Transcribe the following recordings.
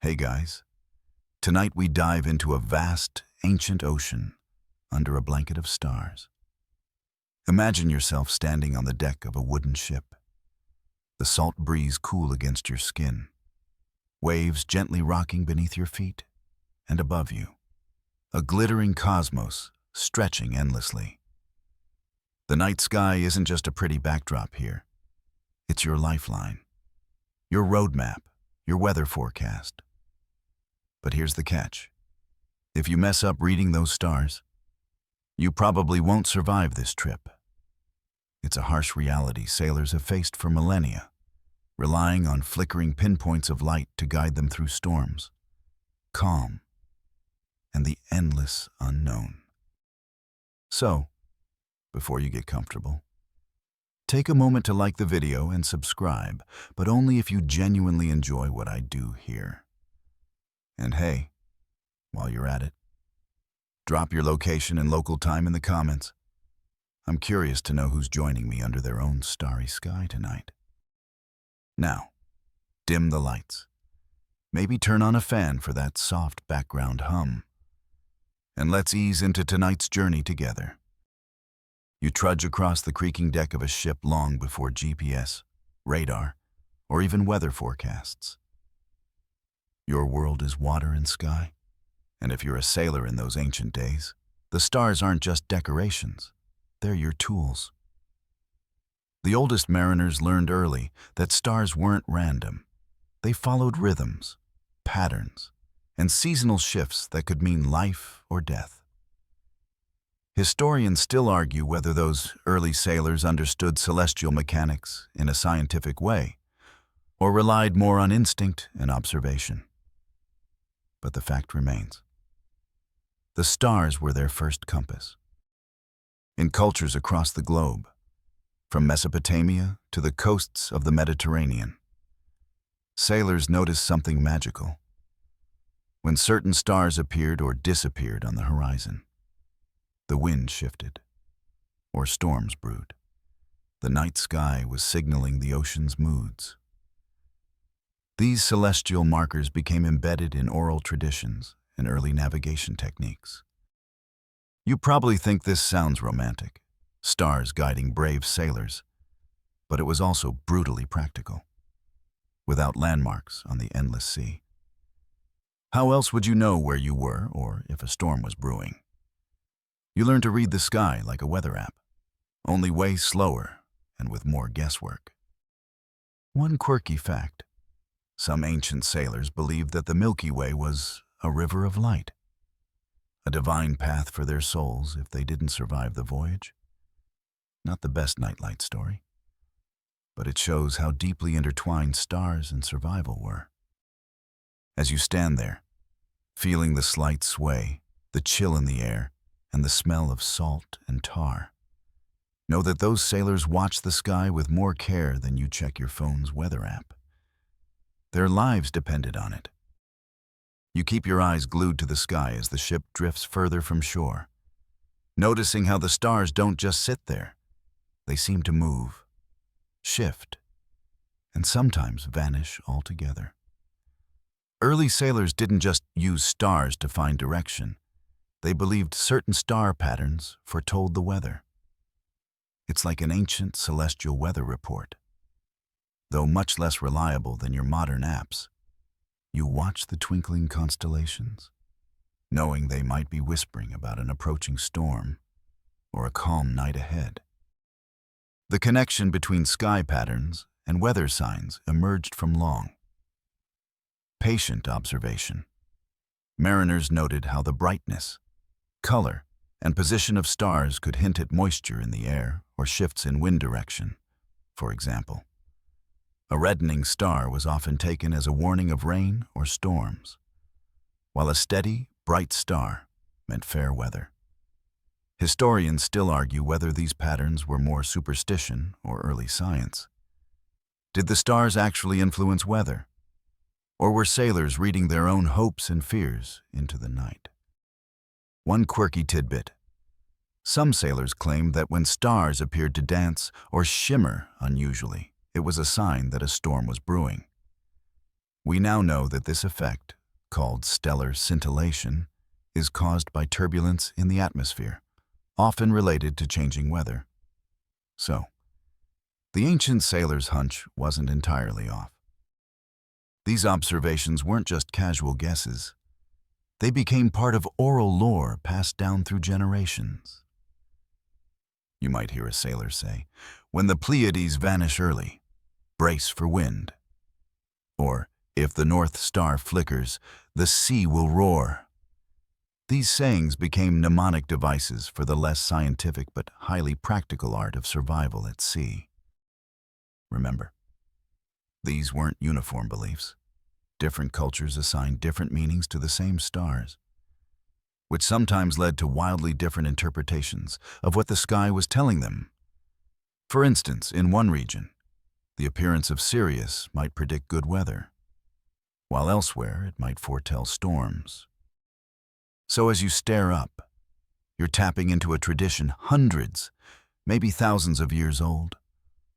Hey guys, tonight we dive into a vast, ancient ocean under a blanket of stars. Imagine yourself standing on the deck of a wooden ship, the salt breeze cool against your skin, waves gently rocking beneath your feet, and above you, a glittering cosmos stretching endlessly. The night sky isn't just a pretty backdrop here. It's your lifeline, your roadmap, your weather forecast. But here's the catch. If you mess up reading those stars, you probably won't survive this trip. It's a harsh reality sailors have faced for millennia, relying on flickering pinpoints of light to guide them through storms, calm, and the endless unknown. So, before you get comfortable, take a moment to like the video and subscribe, but only if you genuinely enjoy what I do here. And hey, while you're at it, drop your location and local time in the comments. I'm curious to know who's joining me under their own starry sky tonight. Now, dim the lights. Maybe turn on a fan for that soft background hum. And let's ease into tonight's journey together. You trudge across the creaking deck of a ship long before GPS, radar, or even weather forecasts. Your world is water and sky, and if you're a sailor in those ancient days, the stars aren't just decorations, they're your tools. The oldest mariners learned early that stars weren't random. They followed rhythms, patterns, and seasonal shifts that could mean life or death. Historians still argue whether those early sailors understood celestial mechanics in a scientific way, or relied more on instinct and observation. But the fact remains. The stars were their first compass. In cultures across the globe, from Mesopotamia to the coasts of the Mediterranean, sailors noticed something magical. When certain stars appeared or disappeared on the horizon, the wind shifted, or storms brewed. The night sky was signaling the ocean's moods. These celestial markers became embedded in oral traditions and early navigation techniques. You probably think this sounds romantic, stars guiding brave sailors, but it was also brutally practical, without landmarks on the endless sea. How else would you know where you were or if a storm was brewing? You learned to read the sky like a weather app, only way slower and with more guesswork. One quirky fact. Some ancient sailors believed that the Milky Way was a river of light, a divine path for their souls if they didn't survive the voyage. Not the best nightlight story, but it shows how deeply intertwined stars and survival were. As you stand there, feeling the slight sway, the chill in the air, and the smell of salt and tar, know that those sailors watch the sky with more care than you check your phone's weather app. Their lives depended on it. You keep your eyes glued to the sky as the ship drifts further from shore, noticing how the stars don't just sit there. They seem to move, shift, and sometimes vanish altogether. Early sailors didn't just use stars to find direction. They believed certain star patterns foretold the weather. It's like an ancient celestial weather report. Though much less reliable than your modern apps, you watch the twinkling constellations, knowing they might be whispering about an approaching storm or a calm night ahead. The connection between sky patterns and weather signs emerged from long, patient observation. Mariners noted how the brightness, color, and position of stars could hint at moisture in the air or shifts in wind direction, for example. A reddening star was often taken as a warning of rain or storms, while a steady, bright star meant fair weather. Historians still argue whether these patterns were more superstition or early science. Did the stars actually influence weather? Or were sailors reading their own hopes and fears into the night? One quirky tidbit. Some sailors claimed that when stars appeared to dance or shimmer unusually, it was a sign that a storm was brewing. We now know that this effect called stellar scintillation, is caused by turbulence in the atmosphere, often related to changing weather. So, the ancient sailor's hunch wasn't entirely off. These observations weren't just casual guesses. They became part of oral lore passed down through generations. You might hear a sailor say, "When the Pleiades vanish early, brace for wind." Or, "If the North Star flickers, the sea will roar." These sayings became mnemonic devices for the less scientific but highly practical art of survival at sea. Remember, these weren't uniform beliefs. Different cultures assigned different meanings to the same stars, which sometimes led to wildly different interpretations of what the sky was telling them. For instance, in one region, the appearance of Sirius might predict good weather, while elsewhere it might foretell storms. So as you stare up, you're tapping into a tradition hundreds, maybe thousands of years old,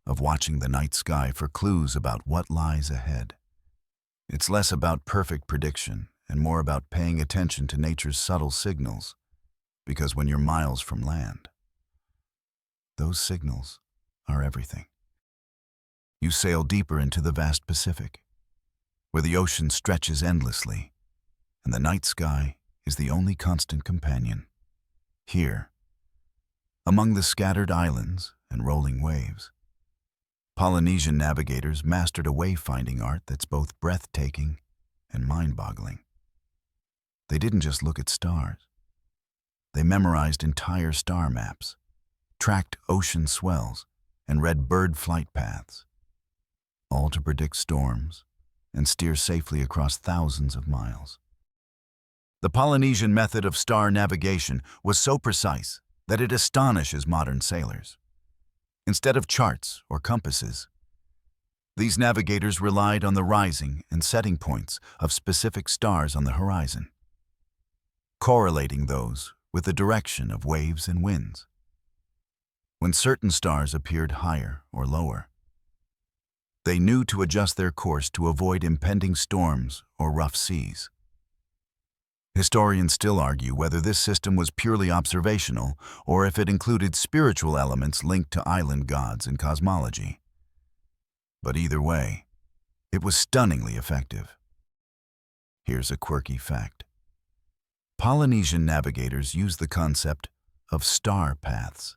of watching the night sky for clues about what lies ahead. It's less about perfect prediction and more about paying attention to nature's subtle signals, because when you're miles from land, those signals are everything. You sail deeper into the vast Pacific, where the ocean stretches endlessly, and the night sky is the only constant companion. Here, among the scattered islands and rolling waves, Polynesian navigators mastered a wayfinding art that's both breathtaking and mind-boggling. They didn't just look at stars. They memorized entire star maps, tracked ocean swells, and read bird flight paths, all to predict storms and steer safely across thousands of miles. The Polynesian method of star navigation was so precise that it astonishes modern sailors. Instead of charts or compasses, these navigators relied on the rising and setting points of specific stars on the horizon, correlating those with the direction of waves and winds. When certain stars appeared higher or lower, they knew to adjust their course to avoid impending storms or rough seas. Historians still argue whether this system was purely observational or if it included spiritual elements linked to island gods and cosmology. But either way, it was stunningly effective. Here's a quirky fact. Polynesian navigators used the concept of star paths,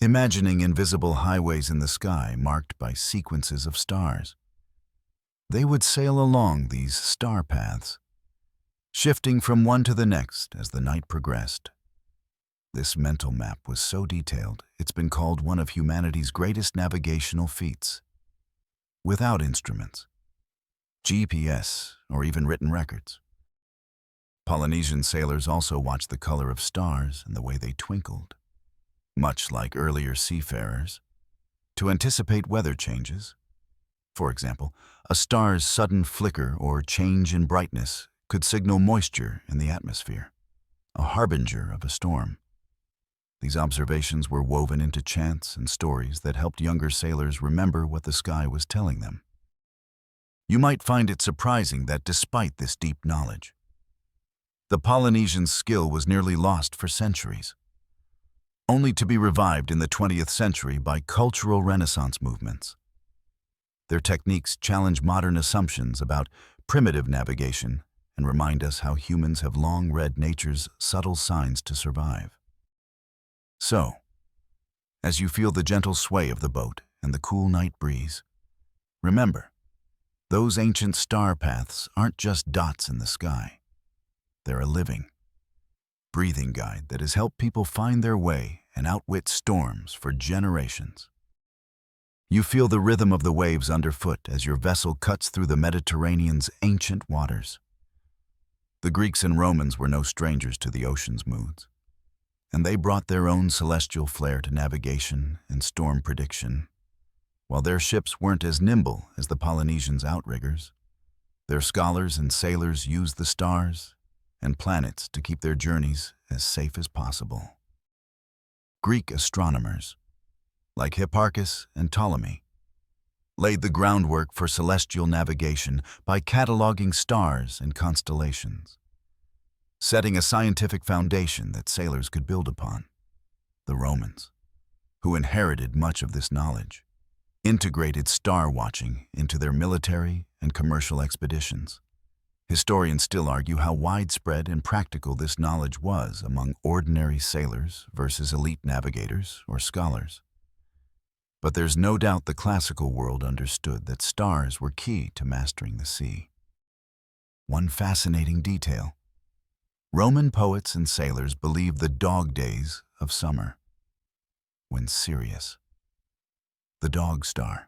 imagining invisible highways in the sky marked by sequences of stars. They would sail along these star paths, shifting from one to the next as the night progressed. This mental map was so detailed, it's been called one of humanity's greatest navigational feats. Without instruments, GPS, or even written records. Polynesian sailors also watched the color of stars and the way they twinkled, much like earlier seafarers, to anticipate weather changes. For example, a star's sudden flicker or change in brightness could signal moisture in the atmosphere, a harbinger of a storm. These observations were woven into chants and stories that helped younger sailors remember what the sky was telling them. You might find it surprising that despite this deep knowledge, the Polynesian skill was nearly lost for centuries, only to be revived in the 20th century by cultural Renaissance movements. Their techniques challenge modern assumptions about primitive navigation and remind us how humans have long read nature's subtle signs to survive. So, as you feel the gentle sway of the boat and the cool night breeze, remember, those ancient star paths aren't just dots in the sky. They're a living, breathing guide that has helped people find their way and outwit storms for generations. You feel the rhythm of the waves underfoot as your vessel cuts through the Mediterranean's ancient waters. The Greeks and Romans were no strangers to the ocean's moods, and they brought their own celestial flair to navigation and storm prediction. While their ships weren't as nimble as the Polynesians' outriggers, their scholars and sailors used the stars and planets to keep their journeys as safe as possible. Greek astronomers, like Hipparchus and Ptolemy, laid the groundwork for celestial navigation by cataloging stars and constellations, setting a scientific foundation that sailors could build upon. The Romans, who inherited much of this knowledge, integrated star watching into their military and commercial expeditions. Historians still argue how widespread and practical this knowledge was among ordinary sailors versus elite navigators or scholars. But there's no doubt the classical world understood that stars were key to mastering the sea. One fascinating detail: Roman poets and sailors believed the dog days of summer, when Sirius, the dog star,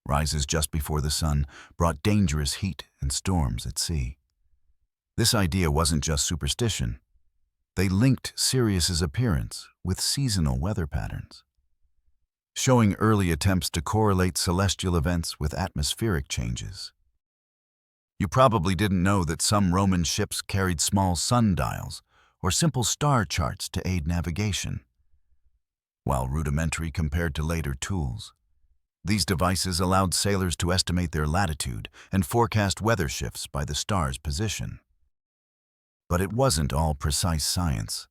rises just before the sun, brought dangerous heat and storms at sea. This idea wasn't just superstition. They linked Sirius's appearance with seasonal weather patterns, showing early attempts to correlate celestial events with atmospheric changes. You probably didn't know that some Roman ships carried small sundials or simple star charts to aid navigation. While rudimentary compared to later tools, these devices allowed sailors to estimate their latitude and forecast weather shifts by the star's position. But it wasn't all precise science.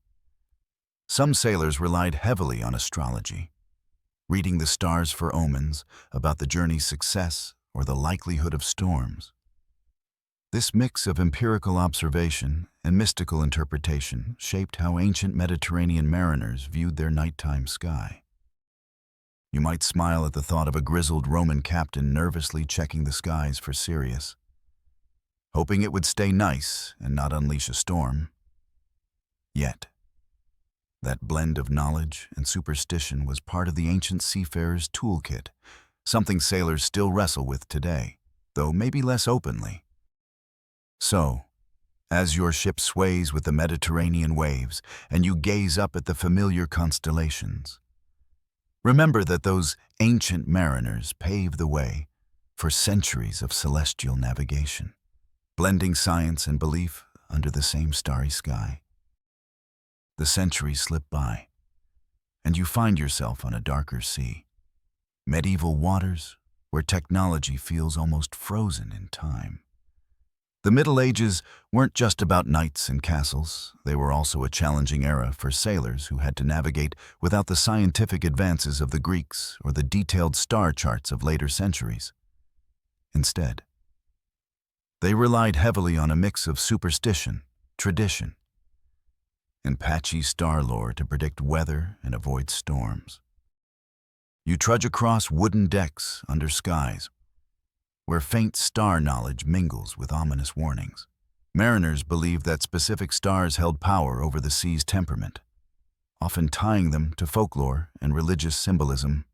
Some sailors relied heavily on astrology, reading the stars for omens about the journey's success or the likelihood of storms. This mix of empirical observation and mystical interpretation shaped how ancient Mediterranean mariners viewed their nighttime sky. You might smile at the thought of a grizzled Roman captain nervously checking the skies for Sirius, hoping it would stay nice and not unleash a storm. Yet, that blend of knowledge and superstition was part of the ancient seafarer's toolkit, something sailors still wrestle with today, though maybe less openly. So, as your ship sways with the Mediterranean waves and you gaze up at the familiar constellations, remember that those ancient mariners paved the way for centuries of celestial navigation, blending science and belief under the same starry sky. The centuries slip by, and you find yourself on a darker sea, medieval waters where technology feels almost frozen in time. The Middle Ages weren't just about knights and castles. They were also a challenging era for sailors who had to navigate without the scientific advances of the Greeks or the detailed star charts of later centuries. Instead, they relied heavily on a mix of superstition, tradition, and patchy star lore to predict weather and avoid storms. You trudge across wooden decks under skies where faint star knowledge mingles with ominous warnings. Mariners believed that specific stars held power over the sea's temperament, often tying them to folklore and religious symbolism.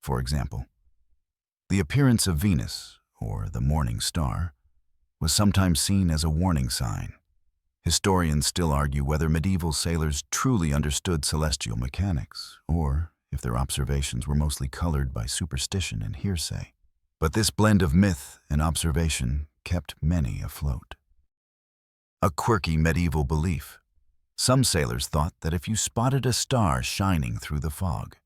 For example, the appearance of Venus, or the morning star, was sometimes seen as a warning sign. Historians still argue whether medieval sailors truly understood celestial mechanics, or if their observations were mostly colored by superstition and hearsay. But this blend of myth and observation kept many afloat. A quirky medieval belief. Some sailors thought that if you spotted a star shining through the fog,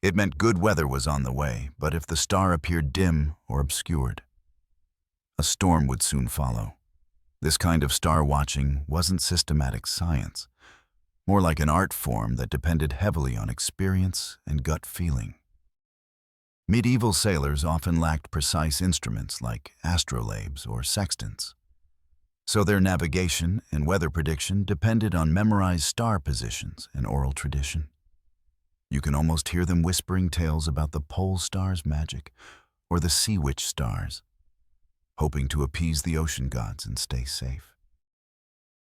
it meant good weather was on the way, but if the star appeared dim or obscured, a storm would soon follow. This kind of star watching wasn't systematic science, more like an art form that depended heavily on experience and gut feeling. Medieval sailors often lacked precise instruments like astrolabes or sextants, so their navigation and weather prediction depended on memorized star positions and oral tradition. You can almost hear them whispering tales about the pole star's magic or the sea witch stars, hoping to appease the ocean gods and stay safe.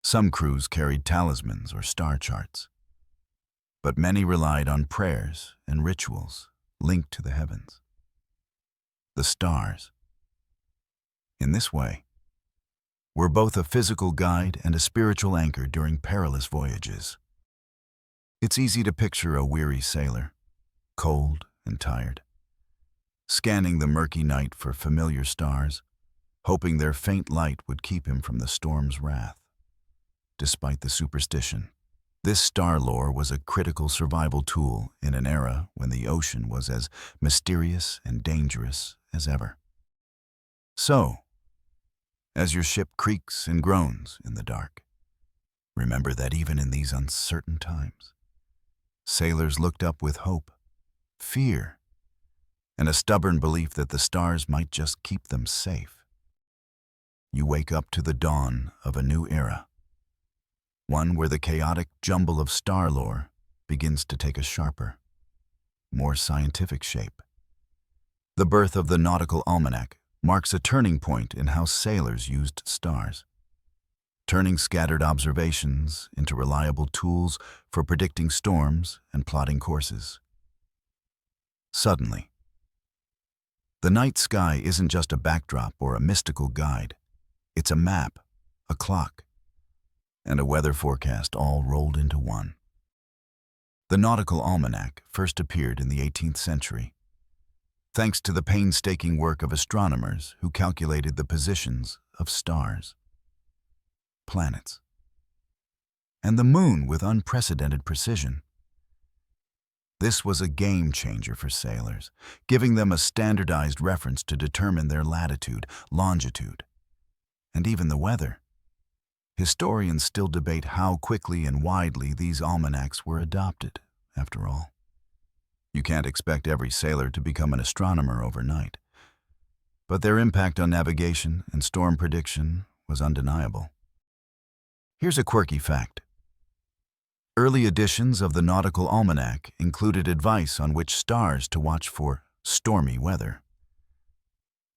Some crews carried talismans or star charts, but many relied on prayers and rituals linked to the heavens, the stars. In this way, were both a physical guide and a spiritual anchor during perilous voyages. It's easy to picture a weary sailor, cold and tired, scanning the murky night for familiar stars, hoping their faint light would keep him from the storm's wrath. Despite the superstition, This star lore was a critical survival tool in an era when the ocean was as mysterious and dangerous as ever. So, as your ship creaks and groans in the dark, remember that even in these uncertain times, sailors looked up with hope, fear, and a stubborn belief that the stars might just keep them safe. You wake up to the dawn of a new era, one where the chaotic jumble of star lore begins to take a sharper, more scientific shape. The birth of the Nautical Almanac marks a turning point in how sailors used stars, turning scattered observations into reliable tools for predicting storms and plotting courses. Suddenly, the night sky isn't just a backdrop or a mystical guide. It's a map, a clock, and a weather forecast all rolled into one. The Nautical Almanac first appeared in the 18th century, thanks to the painstaking work of astronomers who calculated the positions of stars, planets, and the moon with unprecedented precision. This was a game changer for sailors, giving them a standardized reference to determine their latitude, longitude, and even the weather. Historians still debate how quickly and widely these almanacs were adopted, after all. You can't expect every sailor to become an astronomer overnight, but their impact on navigation and storm prediction was undeniable. Here's a quirky fact. Early editions of the Nautical Almanac included advice on which stars to watch for stormy weather,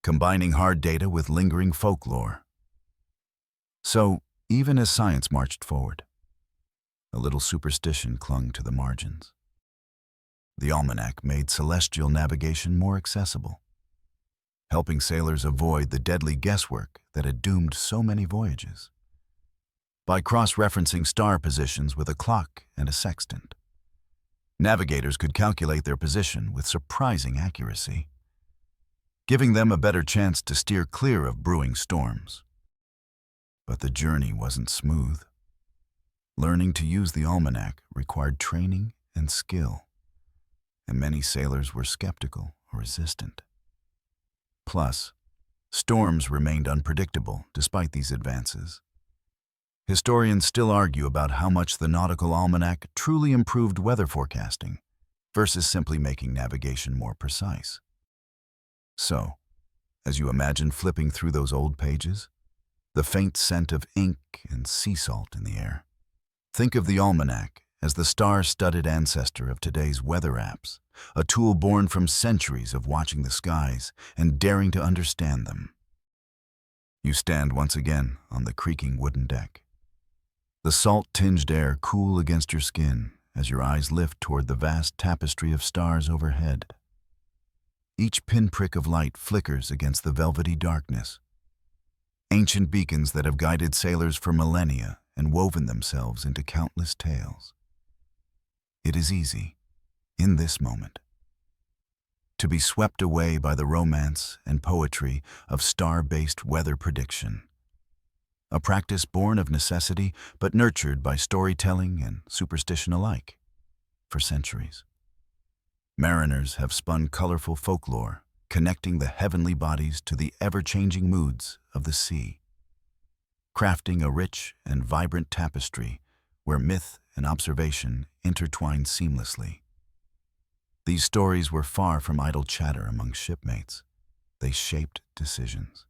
combining hard data with lingering folklore. So, even as science marched forward, a little superstition clung to the margins. The almanac made celestial navigation more accessible, helping sailors avoid the deadly guesswork that had doomed so many voyages. By cross-referencing star positions with a clock and a sextant, navigators could calculate their position with surprising accuracy, giving them a better chance to steer clear of brewing storms. But the journey wasn't smooth. Learning to use the almanac required training and skill, and many sailors were skeptical or resistant. Plus, storms remained unpredictable despite these advances. Historians still argue about how much the Nautical Almanac truly improved weather forecasting versus simply making navigation more precise. So, as you imagine flipping through those old pages, the faint scent of ink and sea salt in the air, think of the almanac as the star-studded ancestor of today's weather apps, a tool born from centuries of watching the skies and daring to understand them. You stand once again on the creaking wooden deck, the salt-tinged air cool against your skin as your eyes lift toward the vast tapestry of stars overhead. Each pinprick of light flickers against the velvety darkness, ancient beacons that have guided sailors for millennia and woven themselves into countless tales. It is easy, in this moment, to be swept away by the romance and poetry of star-based weather prediction, a practice born of necessity but nurtured by storytelling and superstition alike for centuries. Mariners have spun colorful folklore, connecting the heavenly bodies to the ever-changing moods of the sea, crafting a rich and vibrant tapestry where myth and observation intertwine seamlessly. These stories were far from idle chatter among shipmates. They shaped decisions,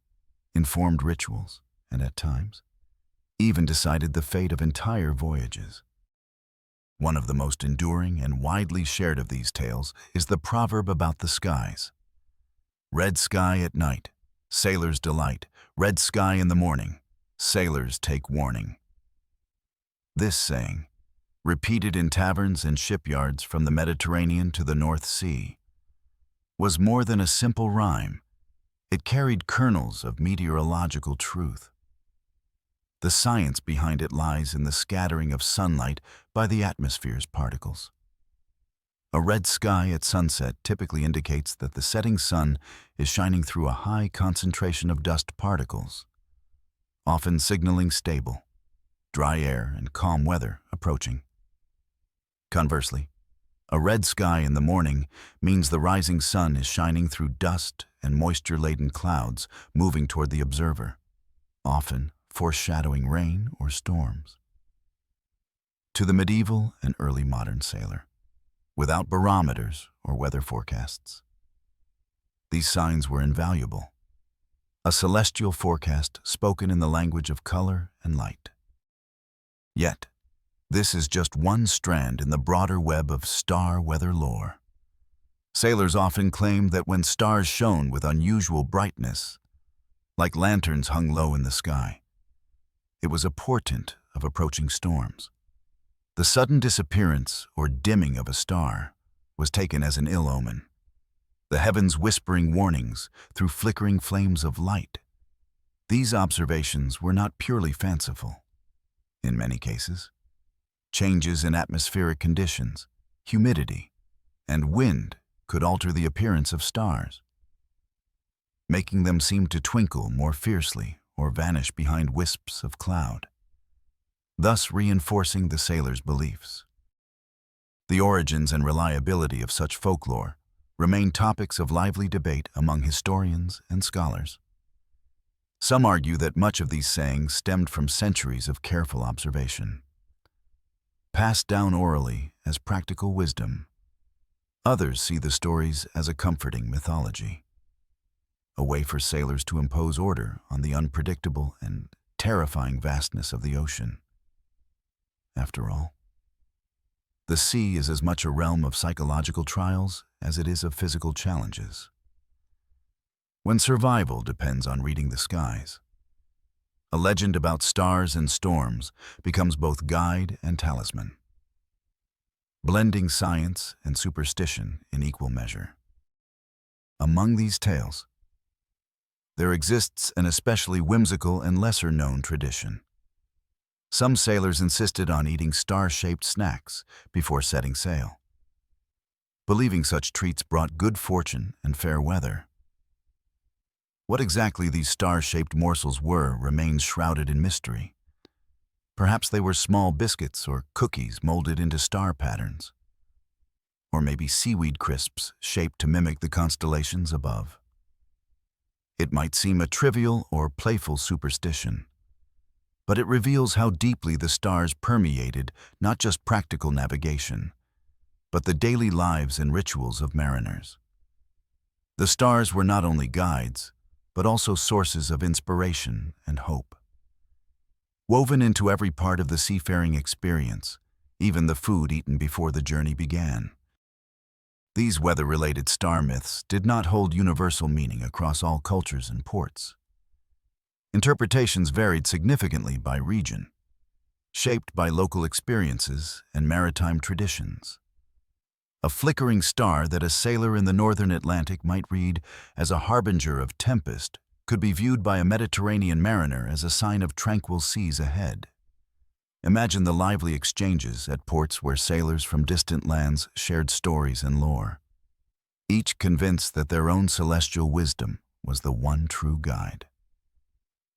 informed rituals, and at times, even decided the fate of entire voyages. One of the most enduring and widely shared of these tales is the proverb about the skies. Red sky at night, sailors delight. Red sky in the morning, sailors take warning. This saying, repeated in taverns and shipyards from the Mediterranean to the North Sea, was more than a simple rhyme. It carried kernels of meteorological truth. The science behind it lies in the scattering of sunlight by the atmosphere's particles. A red sky at sunset typically indicates that the setting sun is shining through a high concentration of dust particles, often signaling stable, dry air and calm weather approaching. Conversely, a red sky in the morning means the rising sun is shining through dust and moisture-laden clouds moving toward the observer, often foreshadowing rain or storms. To the medieval and early modern sailor, without barometers or weather forecasts, these signs were invaluable. A celestial forecast spoken in the language of color and light. Yet, this is just one strand in the broader web of star weather lore. Sailors often claimed that when stars shone with unusual brightness, like lanterns hung low in the sky, it was a portent of approaching storms. The sudden disappearance or dimming of a star was taken as an ill omen, the heavens whispering warnings through flickering flames of light. These observations were not purely fanciful. In many cases, changes in atmospheric conditions, humidity, and wind could alter the appearance of stars, making them seem to twinkle more fiercely or vanish behind wisps of cloud, thus reinforcing the sailor's beliefs. The origins and reliability of such folklore remain topics of lively debate among historians and scholars. Some argue that much of these sayings stemmed from centuries of careful observation, passed down orally as practical wisdom. Others see the stories as a comforting mythology, a way for sailors to impose order on the unpredictable and terrifying vastness of the ocean. After all, the sea is as much a realm of psychological trials as it is of physical challenges. When survival depends on reading the skies, a legend about stars and storms becomes both guide and talisman, blending science and superstition in equal measure. Among these tales, there exists an especially whimsical and lesser-known tradition. Some sailors insisted on eating star-shaped snacks before setting sail, believing such treats brought good fortune and fair weather. What exactly these star-shaped morsels were remains shrouded in mystery. Perhaps they were small biscuits or cookies molded into star patterns, or maybe seaweed crisps shaped to mimic the constellations above. It might seem a trivial or playful superstition, but it reveals how deeply the stars permeated not just practical navigation, but the daily lives and rituals of mariners. The stars were not only guides, but also sources of inspiration and hope. Woven into every part of the seafaring experience, even the food eaten before the journey began. These weather-related star myths did not hold universal meaning across all cultures and ports. Interpretations varied significantly by region, shaped by local experiences and maritime traditions. A flickering star that a sailor in the northern Atlantic might read as a harbinger of tempest could be viewed by a Mediterranean mariner as a sign of tranquil seas ahead. Imagine the lively exchanges at ports where sailors from distant lands shared stories and lore, each convinced that their own celestial wisdom was the one true guide.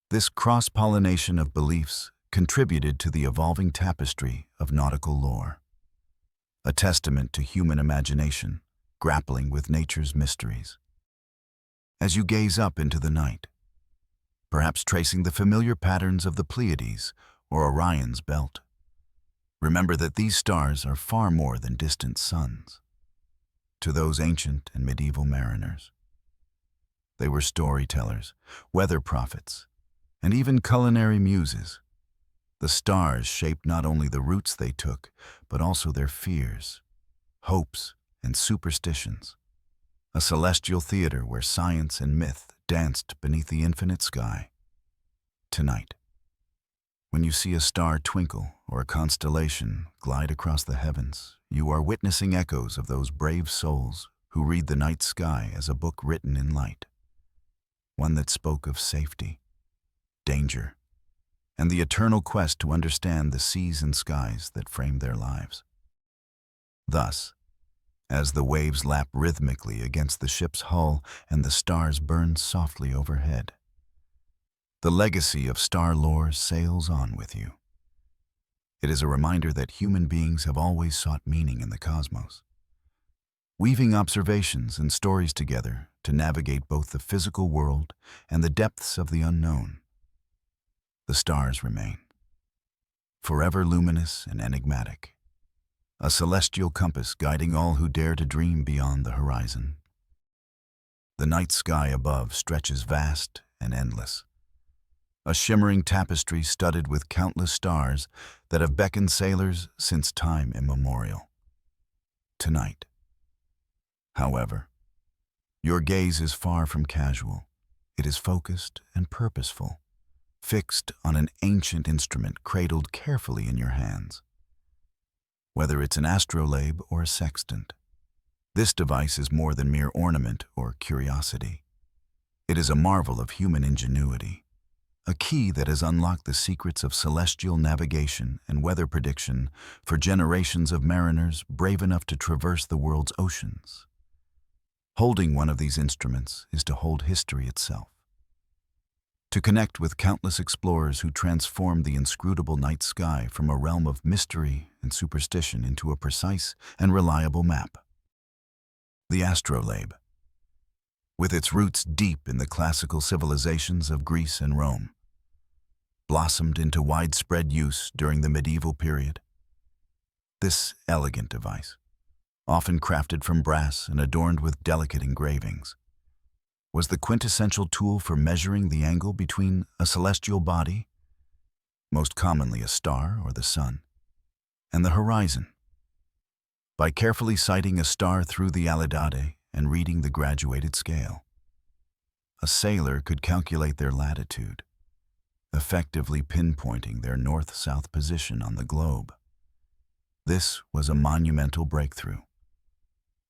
This cross-pollination of beliefs contributed to the evolving tapestry of nautical lore, a testament to human imagination grappling with nature's mysteries. As you gaze up into the night, perhaps tracing the familiar patterns of the Pleiades or Orion's belt, remember that these stars are far more than distant suns. To those ancient and medieval mariners, they were storytellers, weather prophets, and even culinary muses. The stars shaped not only the routes they took, but also their fears, hopes, and superstitions. A celestial theater where science and myth danced beneath the infinite sky. Tonight, when you see a star twinkle or a constellation glide across the heavens, you are witnessing echoes of those brave souls who read the night sky as a book written in light, one that spoke of safety, danger, and the eternal quest to understand the seas and skies that frame their lives. Thus, as the waves lap rhythmically against the ship's hull and the stars burn softly overhead, the legacy of star lore sails on with you. It is a reminder that human beings have always sought meaning in the cosmos, weaving observations and stories together to navigate both the physical world and the depths of the unknown. The stars remain, forever luminous and enigmatic, a celestial compass guiding all who dare to dream beyond the horizon. The night sky above stretches vast and endless, a shimmering tapestry studded with countless stars that have beckoned sailors since time immemorial. Tonight, however, your gaze is far from casual. It is focused and purposeful, fixed on an ancient instrument cradled carefully in your hands. Whether it's an astrolabe or a sextant, this device is more than mere ornament or curiosity. It is a marvel of human ingenuity, a key that has unlocked the secrets of celestial navigation and weather prediction for generations of mariners brave enough to traverse the world's oceans. Holding one of these instruments is to hold history itself, to connect with countless explorers who transformed the inscrutable night sky from a realm of mystery and superstition into a precise and reliable map. The astrolabe, with its roots deep in the classical civilizations of Greece and Rome, blossomed into widespread use during the medieval period. This elegant device, often crafted from brass and adorned with delicate engravings, was the quintessential tool for measuring the angle between a celestial body, most commonly a star or the sun, and the horizon. By carefully sighting a star through the alidade and reading the graduated scale, a sailor could calculate their latitude, effectively pinpointing their north-south position on the globe. This was a monumental breakthrough,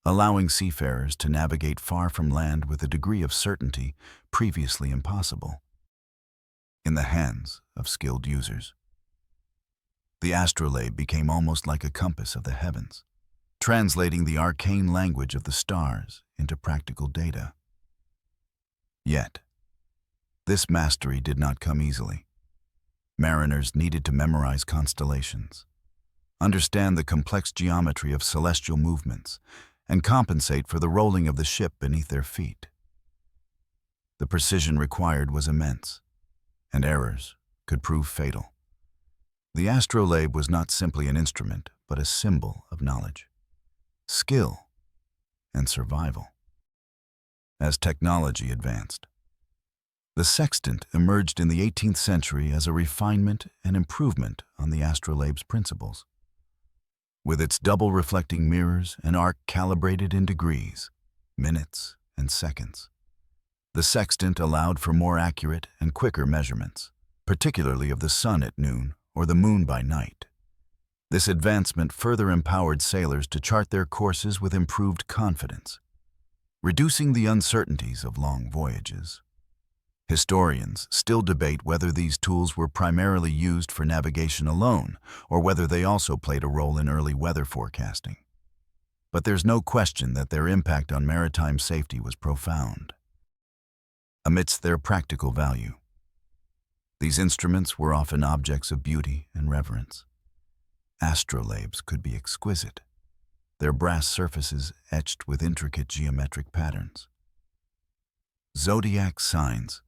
allowing seafarers to navigate far from land with a degree of certainty previously impossible. In the hands of skilled users, the astrolabe became almost like a compass of the heavens, translating the arcane language of the stars into practical data. Yet, this mastery did not come easily. Mariners needed to memorize constellations, understand the complex geometry of celestial movements, and compensate for the rolling of the ship beneath their feet. The precision required was immense, and errors could prove fatal. The astrolabe was not simply an instrument, but a symbol of knowledge, skill, and survival. As technology advanced, the sextant emerged in the 18th century as a refinement and improvement on the astrolabe's principles. With its double reflecting mirrors and arc calibrated in degrees, minutes, and seconds, the sextant allowed for more accurate and quicker measurements, particularly of the sun at noon or the moon by night. This advancement further empowered sailors to chart their courses with improved confidence, reducing the uncertainties of long voyages. Historians still debate whether these tools were primarily used for navigation alone or whether they also played a role in early weather forecasting. But there's no question that their impact on maritime safety was profound. Amidst their practical value, these instruments were often objects of beauty and reverence. Astrolabes could be exquisite, their brass surfaces etched with intricate geometric patterns. Zodiac signs,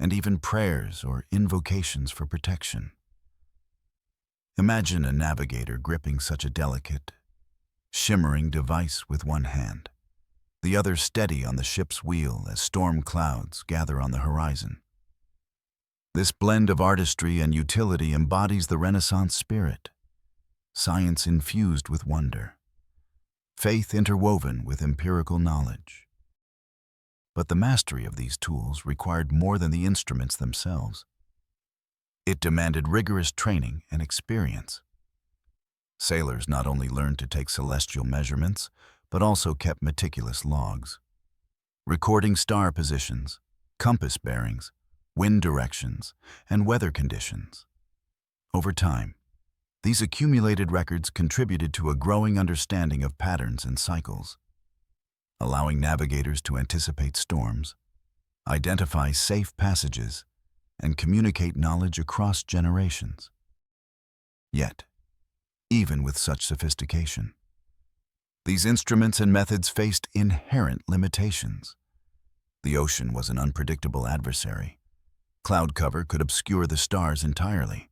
and even prayers or invocations for protection. Imagine a navigator gripping such a delicate, shimmering device with one hand, the other steady on the ship's wheel as storm clouds gather on the horizon. This blend of artistry and utility embodies the Renaissance spirit, science infused with wonder, faith interwoven with empirical knowledge. But the mastery of these tools required more than the instruments themselves. It demanded rigorous training and experience. Sailors not only learned to take celestial measurements, but also kept meticulous logs, recording star positions, compass bearings, wind directions, and weather conditions. Over time, these accumulated records contributed to a growing understanding of patterns and cycles, allowing navigators to anticipate storms, identify safe passages, and communicate knowledge across generations. Yet, even with such sophistication, these instruments and methods faced inherent limitations. The ocean was an unpredictable adversary. Cloud cover could obscure the stars entirely,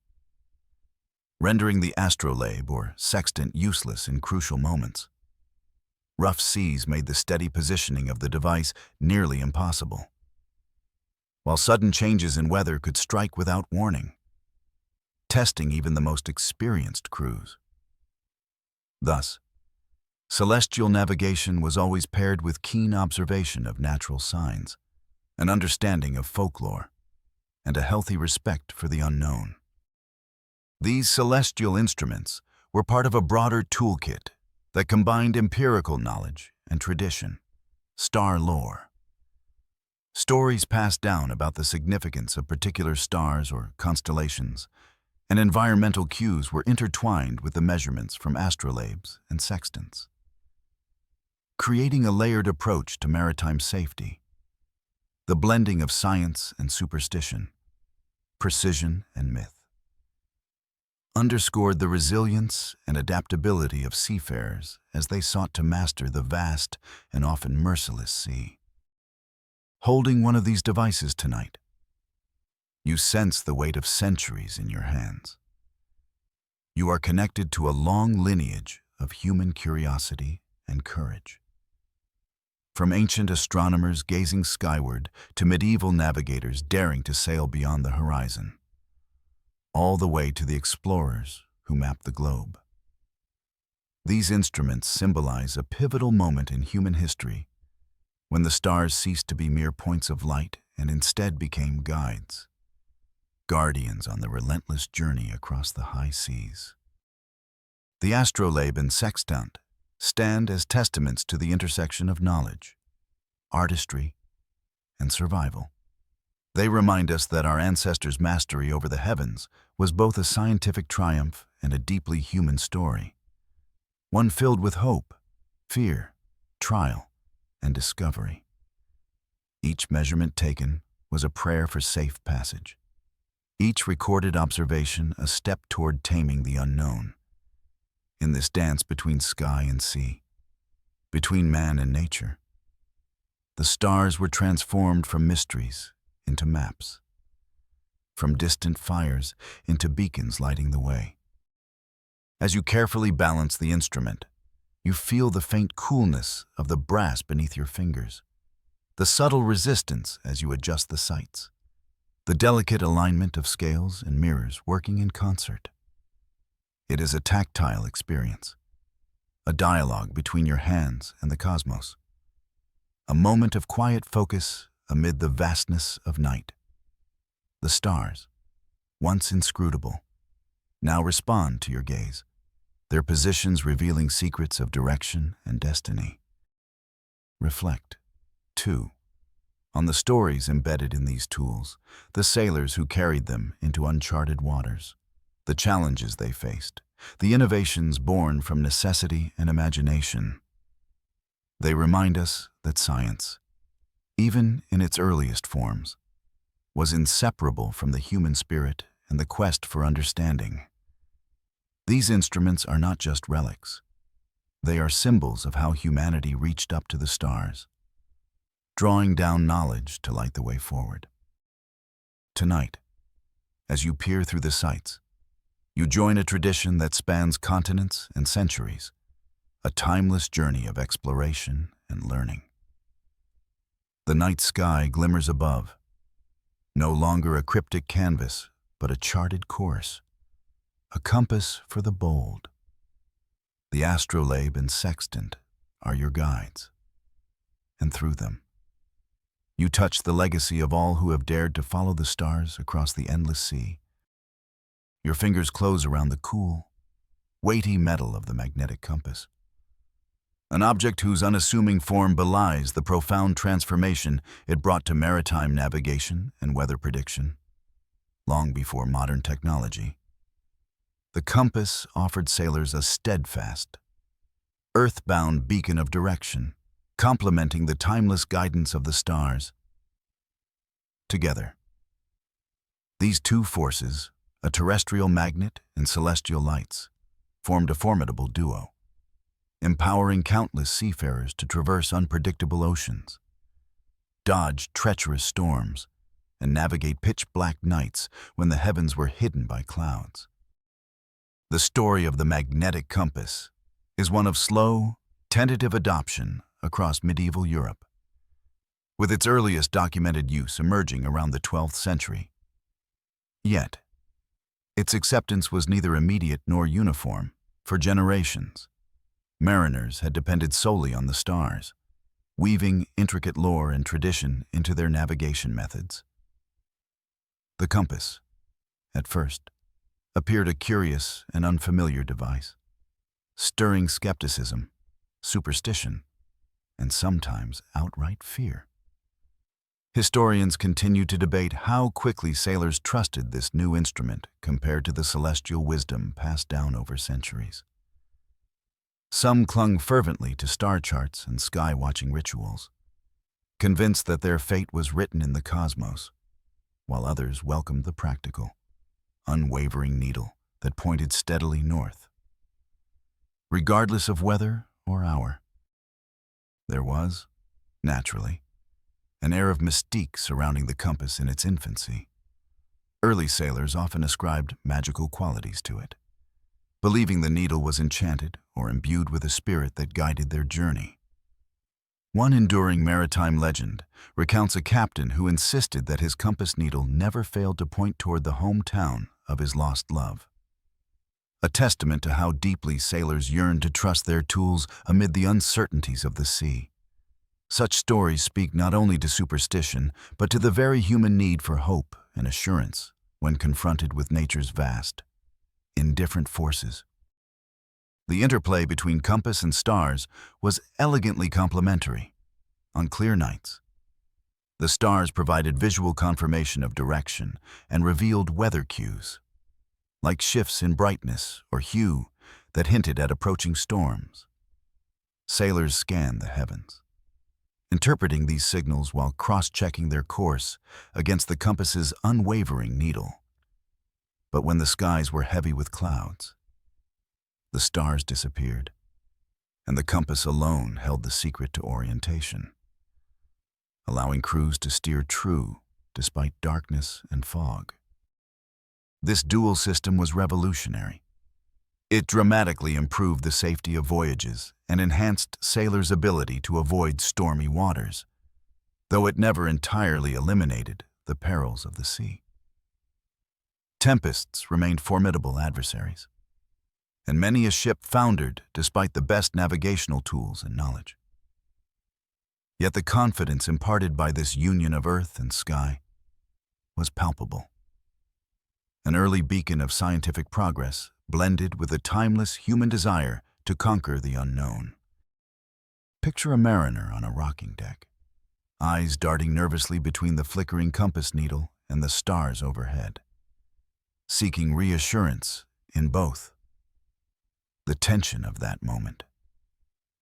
rendering the astrolabe or sextant useless in crucial moments. Rough seas made the steady positioning of the device nearly impossible, while sudden changes in weather could strike without warning, testing even the most experienced crews. Thus, celestial navigation was always paired with keen observation of natural signs, an understanding of folklore, and a healthy respect for the unknown. These celestial instruments were part of a broader toolkit that combined empirical knowledge and tradition, star lore. Stories passed down about the significance of particular stars or constellations, and environmental cues were intertwined with the measurements from astrolabes and sextants, creating a layered approach to maritime safety. The blending of science and superstition, precision and myth, underscored the resilience and adaptability of seafarers as they sought to master the vast and often merciless sea. Holding one of these devices tonight, you sense the weight of centuries in your hands. You are connected to a long lineage of human curiosity and courage. From ancient astronomers gazing skyward to medieval navigators daring to sail beyond the horizon, all the way to the explorers who mapped the globe. These instruments symbolize a pivotal moment in human history when the stars ceased to be mere points of light and instead became guides, guardians on the relentless journey across the high seas. The astrolabe and sextant stand as testaments to the intersection of knowledge, artistry, and survival. They remind us that our ancestors' mastery over the heavens was both a scientific triumph and a deeply human story, one filled with hope, fear, trial, and discovery. Each measurement taken was a prayer for safe passage, each recorded observation a step toward taming the unknown. In this dance between sky and sea, between man and nature, the stars were transformed from mysteries into maps, from distant fires into beacons lighting the way. As you carefully balance the instrument, you feel the faint coolness of the brass beneath your fingers, the subtle resistance as you adjust the sights, the delicate alignment of scales and mirrors working in concert. It is a tactile experience, a dialogue between your hands and the cosmos, a moment of quiet focus amid the vastness of night. The stars, once inscrutable, now respond to your gaze, their positions revealing secrets of direction and destiny. Reflect, too, on the stories embedded in these tools, the sailors who carried them into uncharted waters, the challenges they faced, the innovations born from necessity and imagination. They remind us that science, even in its earliest forms, was inseparable from the human spirit and the quest for understanding. These instruments are not just relics. They are symbols of how humanity reached up to the stars, drawing down knowledge to light the way forward. Tonight, as you peer through the sights, you join a tradition that spans continents and centuries, a timeless journey of exploration and learning. The night sky glimmers above, no longer a cryptic canvas, but a charted course, a compass for the bold. The astrolabe and sextant are your guides, and through them, you touch the legacy of all who have dared to follow the stars across the endless sea. Your fingers close around the cool, weighty metal of the magnetic compass, an object whose unassuming form belies the profound transformation it brought to maritime navigation and weather prediction. Long before modern technology, the compass offered sailors a steadfast, earthbound beacon of direction, complementing the timeless guidance of the stars. Together, these two forces, a terrestrial magnet and celestial lights, formed a formidable duo, empowering countless seafarers to traverse unpredictable oceans, dodge treacherous storms, and navigate pitch-black nights when the heavens were hidden by clouds. The story of the magnetic compass is one of slow, tentative adoption across medieval Europe, with its earliest documented use emerging around the 12th century. Yet, its acceptance was neither immediate nor uniform. For generations, mariners had depended solely on the stars, weaving intricate lore and tradition into their navigation methods. The compass, at first, appeared a curious and unfamiliar device, stirring skepticism, superstition, and sometimes outright fear. Historians continue to debate how quickly sailors trusted this new instrument compared to the celestial wisdom passed down over centuries. Some clung fervently to star charts and sky-watching rituals, convinced that their fate was written in the cosmos, while others welcomed the practical, unwavering needle that pointed steadily north. Regardless of weather or hour, there was, naturally, an air of mystique surrounding the compass in its infancy. Early sailors often ascribed magical qualities to it, believing the needle was enchanted or imbued with a spirit that guided their journey. One enduring maritime legend recounts a captain who insisted that his compass needle never failed to point toward the hometown of his lost love, a testament to how deeply sailors yearned to trust their tools amid the uncertainties of the sea. Such stories speak not only to superstition, but to the very human need for hope and assurance when confronted with nature's vast, indifferent forces. The interplay between compass and stars was elegantly complementary. On clear nights, the stars provided visual confirmation of direction and revealed weather cues, like shifts in brightness or hue that hinted at approaching storms. Sailors scanned the heavens, interpreting these signals while cross-checking their course against the compass's unwavering needle. But when the skies were heavy with clouds, the stars disappeared, and the compass alone held the secret to orientation, allowing crews to steer true despite darkness and fog. This dual system was revolutionary. It dramatically improved the safety of voyages and enhanced sailors' ability to avoid stormy waters, though it never entirely eliminated the perils of the sea. Tempests remained formidable adversaries, and many a ship foundered despite the best navigational tools and knowledge. Yet the confidence imparted by this union of earth and sky was palpable. An early beacon of scientific progress blended with a timeless human desire to conquer the unknown. Picture a mariner on a rocking deck, eyes darting nervously between the flickering compass needle and the stars overhead, seeking reassurance in both. The tension of that moment,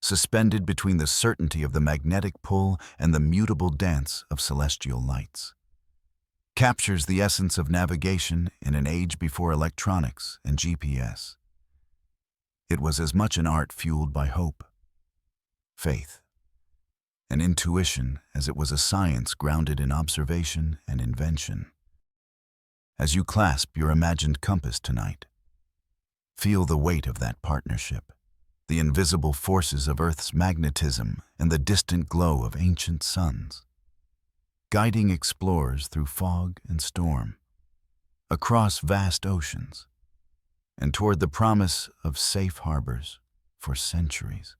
suspended between the certainty of the magnetic pull and the mutable dance of celestial lights, captures the essence of navigation in an age before electronics and GPS. It was as much an art fueled by hope, faith, and intuition as it was a science grounded in observation and invention. As you clasp your imagined compass tonight, feel the weight of that partnership, the invisible forces of Earth's magnetism and the distant glow of ancient suns, guiding explorers through fog and storm, across vast oceans, and toward the promise of safe harbors for centuries.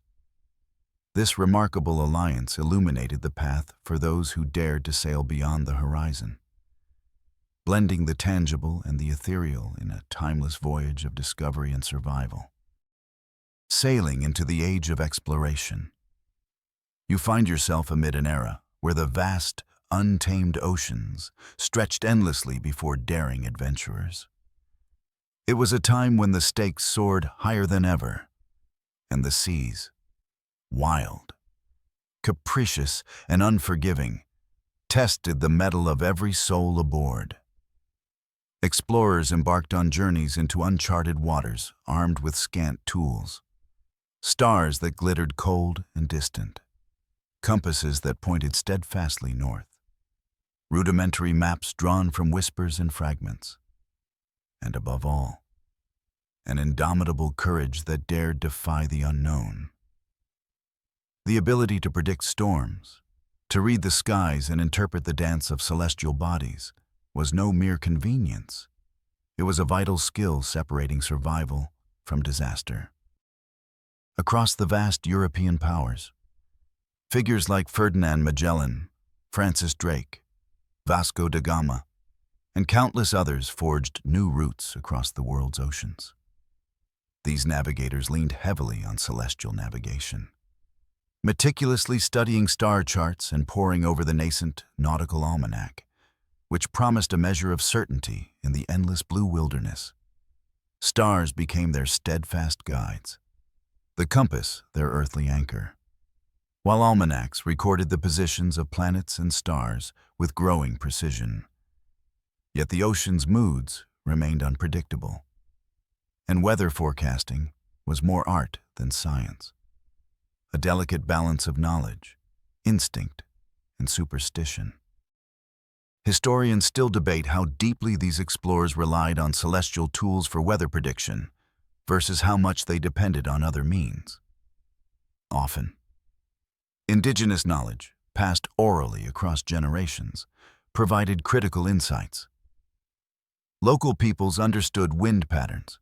This remarkable alliance illuminated the path for those who dared to sail beyond the horizon, blending the tangible and the ethereal in a timeless voyage of discovery and survival. Sailing into the age of exploration, you find yourself amid an era where the vast, untamed oceans stretched endlessly before daring adventurers. It was a time when the stakes soared higher than ever, and the seas, wild, capricious, and unforgiving, tested the mettle of every soul aboard. Explorers embarked on journeys into uncharted waters, armed with scant tools. Stars that glittered cold and distant. Compasses that pointed steadfastly north. Rudimentary maps drawn from whispers and fragments. And above all, an indomitable courage that dared defy the unknown. The ability to predict storms, to read the skies and interpret the dance of celestial bodies, was no mere convenience. It was a vital skill separating survival from disaster. Across the vast European powers, figures like Ferdinand Magellan, Francis Drake, Vasco da Gama, and countless others forged new routes across the world's oceans. These navigators leaned heavily on celestial navigation, meticulously studying star charts and poring over the nascent nautical almanac, which promised a measure of certainty in the endless blue wilderness. Stars became their steadfast guides, the compass their earthly anchor, while almanacs recorded the positions of planets and stars with growing precision. Yet the ocean's moods remained unpredictable, and weather forecasting was more art than science, a delicate balance of knowledge, instinct, and superstition. Historians still debate how deeply these explorers relied on celestial tools for weather prediction versus how much they depended on other means. Often, indigenous knowledge, passed orally across generations, provided critical insights. Local peoples understood wind patterns,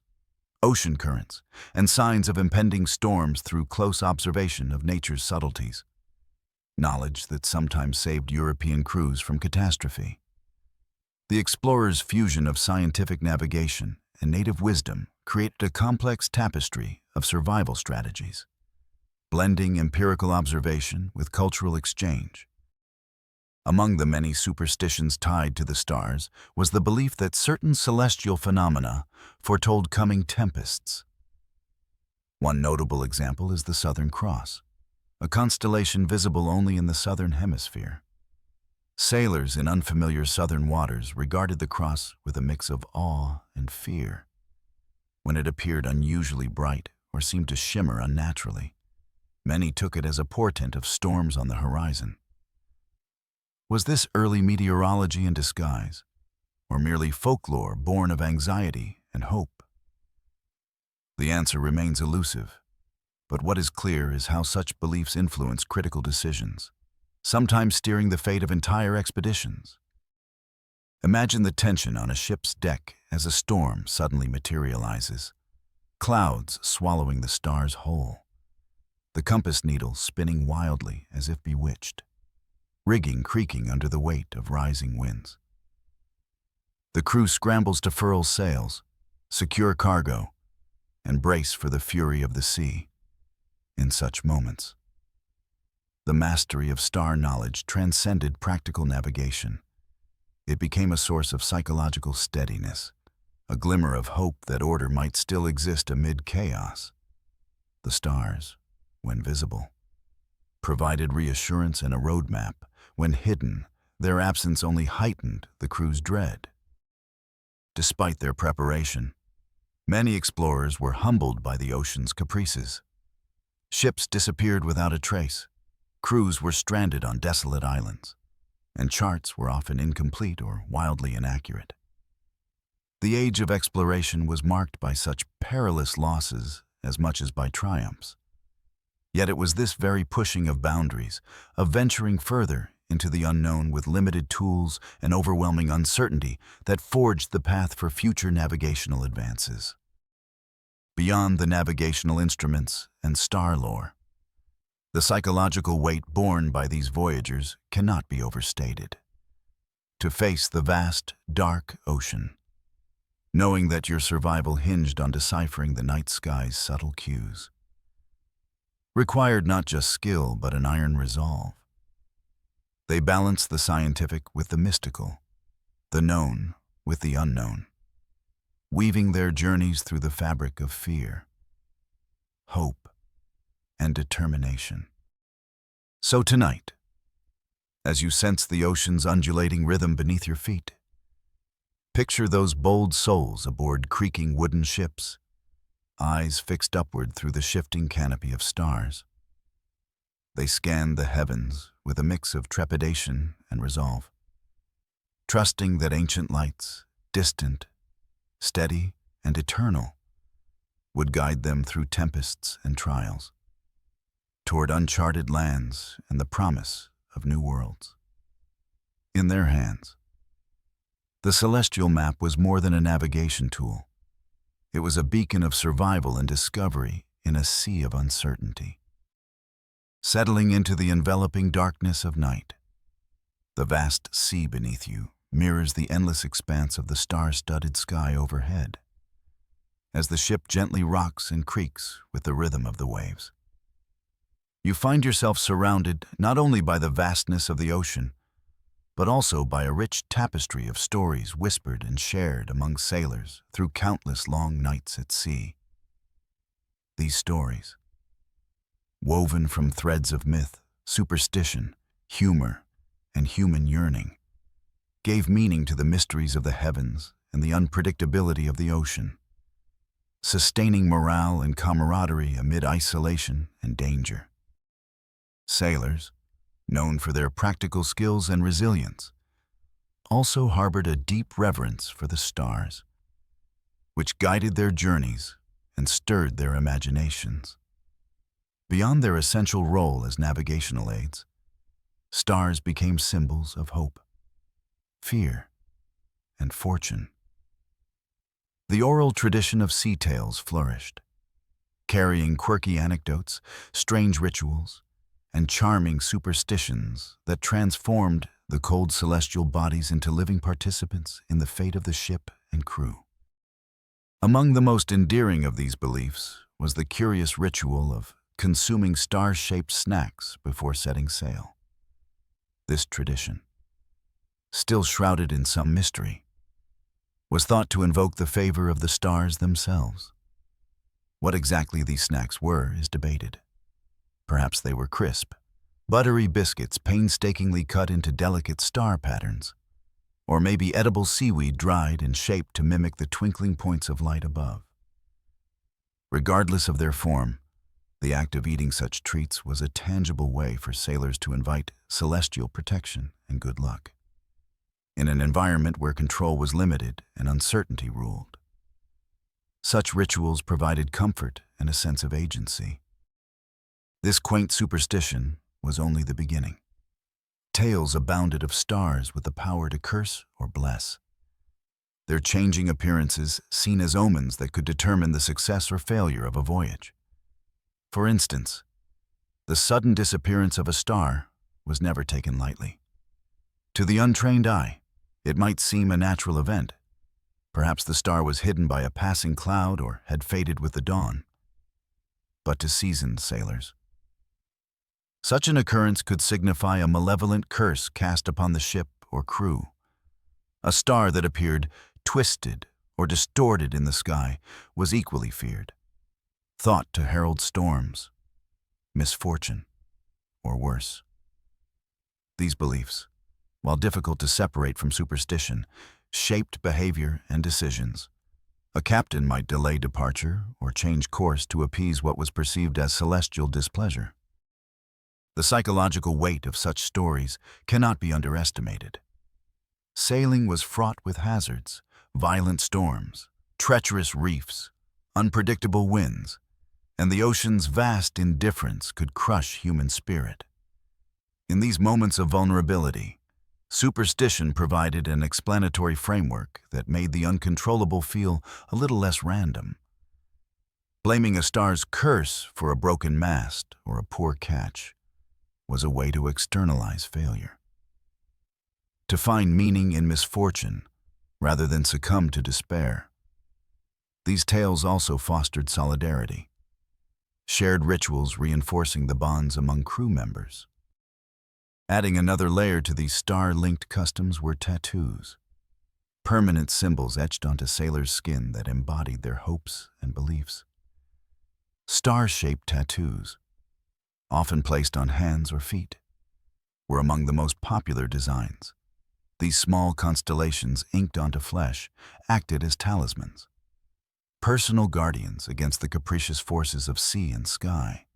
ocean currents, and signs of impending storms through close observation of nature's subtleties. Knowledge that sometimes saved European crews from catastrophe. The explorers' fusion of scientific navigation and native wisdom created a complex tapestry of survival strategies, blending empirical observation with cultural exchange. Among the many superstitions tied to the stars was the belief that certain celestial phenomena foretold coming tempests. One notable example is the Southern Cross, a constellation visible only in the southern hemisphere. Sailors in unfamiliar southern waters regarded the cross with a mix of awe and fear. When it appeared unusually bright or seemed to shimmer unnaturally, many took it as a portent of storms on the horizon. Was this early meteorology in disguise, or merely folklore born of anxiety and hope? The answer remains elusive. But what is clear is how such beliefs influence critical decisions, sometimes steering the fate of entire expeditions. Imagine the tension on a ship's deck as a storm suddenly materializes, clouds swallowing the stars whole, the compass needle spinning wildly as if bewitched, rigging creaking under the weight of rising winds. The crew scrambles to furl sails, secure cargo, and brace for the fury of the sea. In such moments, the mastery of star knowledge transcended practical navigation. It became a source of psychological steadiness, a glimmer of hope that order might still exist amid chaos. The stars, when visible, provided reassurance and a roadmap. When hidden, their absence only heightened the crew's dread. Despite their preparation, many explorers were humbled by the ocean's caprices. Ships disappeared without a trace, crews were stranded on desolate islands, and charts were often incomplete or wildly inaccurate. The age of exploration was marked by such perilous losses as much as by triumphs. Yet it was this very pushing of boundaries, of venturing further into the unknown with limited tools and overwhelming uncertainty, that forged the path for future navigational advances. Beyond the navigational instruments and star lore, the psychological weight borne by these voyagers cannot be overstated. To face the vast, dark ocean, knowing that your survival hinged on deciphering the night sky's subtle cues, required not just skill but an iron resolve. They balanced the scientific with the mystical, the known with the unknown, weaving their journeys through the fabric of fear, hope, and determination. So tonight, as you sense the ocean's undulating rhythm beneath your feet, Picture those bold souls aboard creaking wooden ships, eyes fixed upward through the shifting canopy of stars. They scanned the heavens with a mix of trepidation and resolve, trusting that ancient lights, distant, steady, and eternal, would guide them through tempests and trials, toward uncharted lands and the promise of new worlds. In their hands, the celestial map was more than a navigation tool. It was a beacon of survival and discovery in a sea of uncertainty. Settling into the enveloping darkness of night, the vast sea beneath you mirrors the endless expanse of the star-studded sky overhead, as the ship gently rocks and creaks with the rhythm of the waves. You find yourself surrounded not only by the vastness of the ocean, but also by a rich tapestry of stories whispered and shared among sailors through countless long nights at sea. These stories, woven from threads of myth, superstition, humor, and human yearning, gave meaning to the mysteries of the heavens and the unpredictability of the ocean, sustaining morale and camaraderie amid isolation and danger. Sailors, known for their practical skills and resilience, also harbored a deep reverence for the stars, which guided their journeys and stirred their imaginations. Beyond their essential role as navigational aids, stars became symbols of hope, fear, and fortune. The oral tradition of sea tales flourished, carrying quirky anecdotes, strange rituals, and charming superstitions that transformed the cold celestial bodies into living participants in the fate of the ship and crew. Among the most endearing of these beliefs was the curious ritual of consuming star-shaped snacks before setting sail. This tradition, still shrouded in some mystery, was thought to invoke the favor of the stars themselves. What exactly these snacks were is debated. Perhaps they were crisp, buttery biscuits painstakingly cut into delicate star patterns, or maybe edible seaweed dried and shaped to mimic the twinkling points of light above. Regardless of their form, the act of eating such treats was a tangible way for sailors to invite celestial protection and good luck, in an environment where control was limited and uncertainty ruled. Such rituals provided comfort and a sense of agency. This quaint superstition was only the beginning. Tales abounded of stars with the power to curse or bless, their changing appearances seen as omens that could determine the success or failure of a voyage. For instance, the sudden disappearance of a star was never taken lightly. To the untrained eye, it might seem a natural event. Perhaps the star was hidden by a passing cloud or had faded with the dawn. But to seasoned sailors, such an occurrence could signify a malevolent curse cast upon the ship or crew. A star that appeared twisted or distorted in the sky was equally feared, thought to herald storms, misfortune, or worse. These beliefs, while difficult to separate from superstition, shaped behavior and decisions. A captain might delay departure or change course to appease what was perceived as celestial displeasure. The psychological weight of such stories cannot be underestimated. Sailing was fraught with hazards, violent storms, treacherous reefs, unpredictable winds, and the ocean's vast indifference could crush human spirit. In these moments of vulnerability, superstition provided an explanatory framework that made the uncontrollable feel a little less random. Blaming a star's curse for a broken mast or a poor catch was a way to externalize failure, to find meaning in misfortune rather than succumb to despair. These tales also fostered solidarity, shared rituals reinforcing the bonds among crew members. Adding another layer to these star-linked customs were tattoos, permanent symbols etched onto sailors' skin that embodied their hopes and beliefs. Star-shaped tattoos, often placed on hands or feet, were among the most popular designs. These small constellations inked onto flesh acted as talismans, personal guardians against the capricious forces of sea and sky.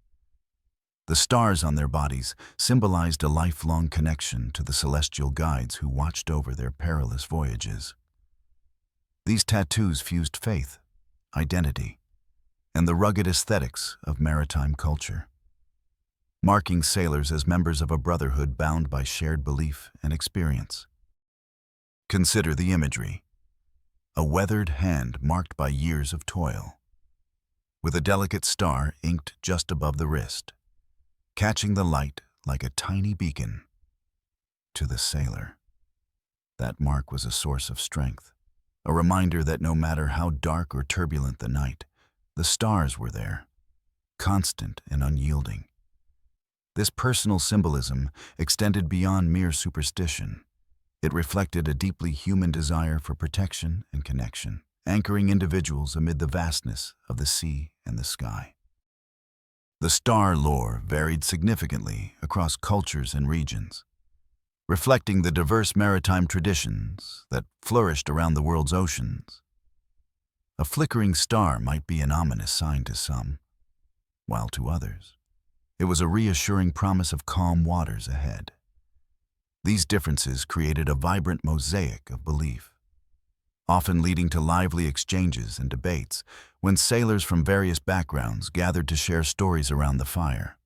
The stars on their bodies symbolized a lifelong connection to the celestial guides who watched over their perilous voyages. These tattoos fused faith, identity, and the rugged aesthetics of maritime culture, marking sailors as members of a brotherhood bound by shared belief and experience. Consider the imagery: a weathered hand marked by years of toil, with a delicate star inked just above the wrist, catching the light like a tiny beacon. To the sailor, that mark was a source of strength, a reminder that no matter how dark or turbulent the night, the stars were there, constant and unyielding. This personal symbolism extended beyond mere superstition. It reflected a deeply human desire for protection and connection, anchoring individuals amid the vastness of the sea and the sky. The star lore varied significantly across cultures and regions, reflecting the diverse maritime traditions that flourished around the world's oceans. A flickering star might be an ominous sign to some, while to others, it was a reassuring promise of calm waters ahead. These differences created a vibrant mosaic of belief, often leading to lively exchanges and debates when sailors from various backgrounds gathered to share stories around the fire.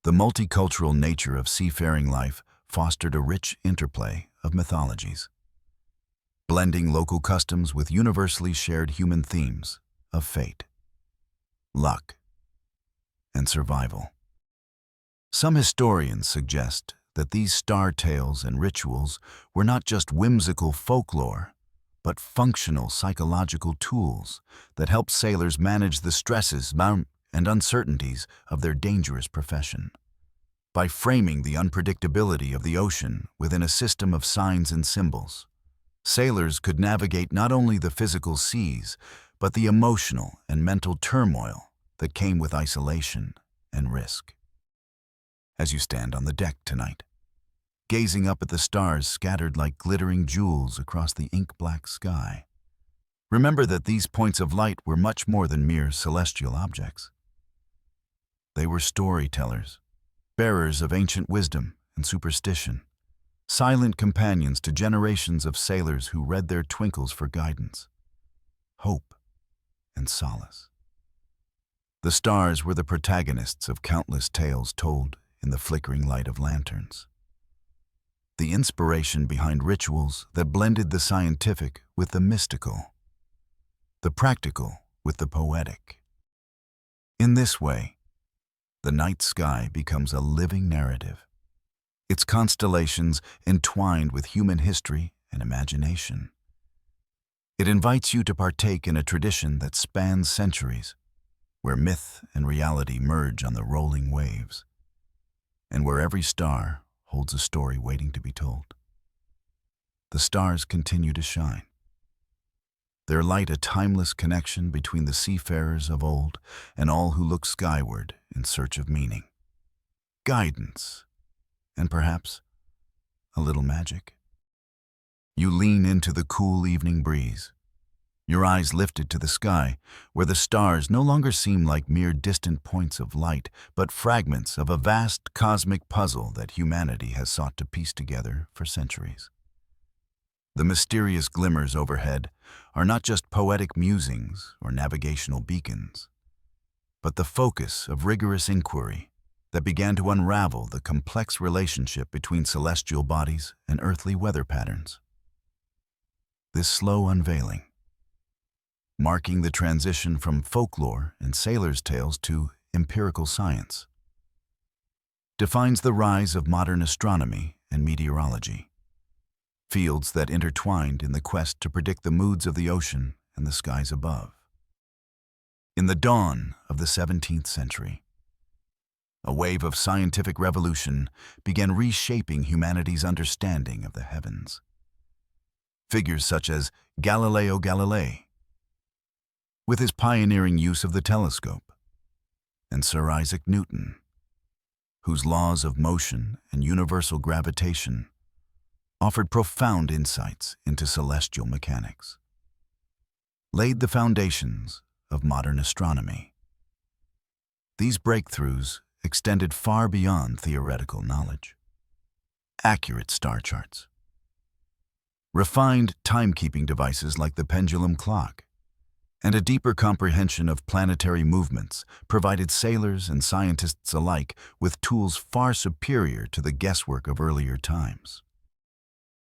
The multicultural nature of seafaring life fostered a rich interplay of mythologies, blending local customs with universally shared human themes of fate, luck, and survival. Some historians suggest that these star tales and rituals were not just whimsical folklore, but functional psychological tools that helped sailors manage the stresses and uncertainties of their dangerous profession. By framing the unpredictability of the ocean within a system of signs and symbols, sailors could navigate not only the physical seas, but the emotional and mental turmoil that came with isolation and risk. As you stand on the deck tonight, gazing up at the stars scattered like glittering jewels across the ink-black sky, remember that these points of light were much more than mere celestial objects. They were storytellers, bearers of ancient wisdom and superstition, silent companions to generations of sailors who read their twinkles for guidance, hope, and solace. The stars were the protagonists of countless tales told in the flickering light of lanterns, the inspiration behind rituals that blended the scientific with the mystical, the practical with the poetic. In this way, the night sky becomes a living narrative, its constellations entwined with human history and imagination. It invites you to partake in a tradition that spans centuries, where myth and reality merge on the rolling waves, and where every star holds a story waiting to be told. The stars continue to shine, their light a timeless connection between the seafarers of old and all who look skyward in search of meaning, guidance, and perhaps a little magic. You lean into the cool evening breeze, your eyes lifted to the sky, where the stars no longer seem like mere distant points of light, but fragments of a vast cosmic puzzle that humanity has sought to piece together for centuries. The mysterious glimmers overhead are not just poetic musings or navigational beacons, but the focus of rigorous inquiry that began to unravel the complex relationship between celestial bodies and earthly weather patterns. This slow unveiling, marking the transition from folklore and sailors' tales to empirical science, defines the rise of modern astronomy and meteorology, fields that intertwined in the quest to predict the moods of the ocean and the skies above. In the dawn of the 17th century, a wave of scientific revolution began reshaping humanity's understanding of the heavens. Figures such as Galileo Galilei, with his pioneering use of the telescope, and Sir Isaac Newton, whose laws of motion and universal gravitation offered profound insights into celestial mechanics, laid the foundations of modern astronomy. These breakthroughs extended far beyond theoretical knowledge. Accurate star charts, refined timekeeping devices like the pendulum clock, and a deeper comprehension of planetary movements provided sailors and scientists alike with tools far superior to the guesswork of earlier times.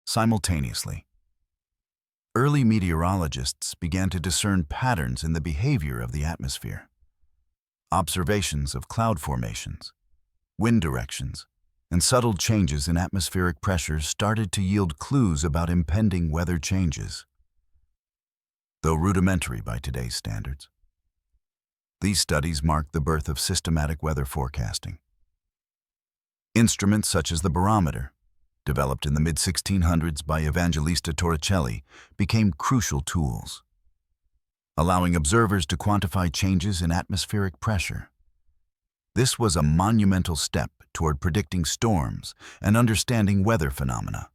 Simultaneously, early meteorologists began to discern patterns in the behavior of the atmosphere. Observations of cloud formations, wind directions, and subtle changes in atmospheric pressure started to yield clues about impending weather changes. Though rudimentary by today's standards, these studies marked the birth of systematic weather forecasting. Instruments such as the barometer, developed in the mid-1600s by Evangelista Torricelli, became crucial tools, allowing observers to quantify changes in atmospheric pressure. This was a monumental step toward predicting storms and understanding weather phenomena.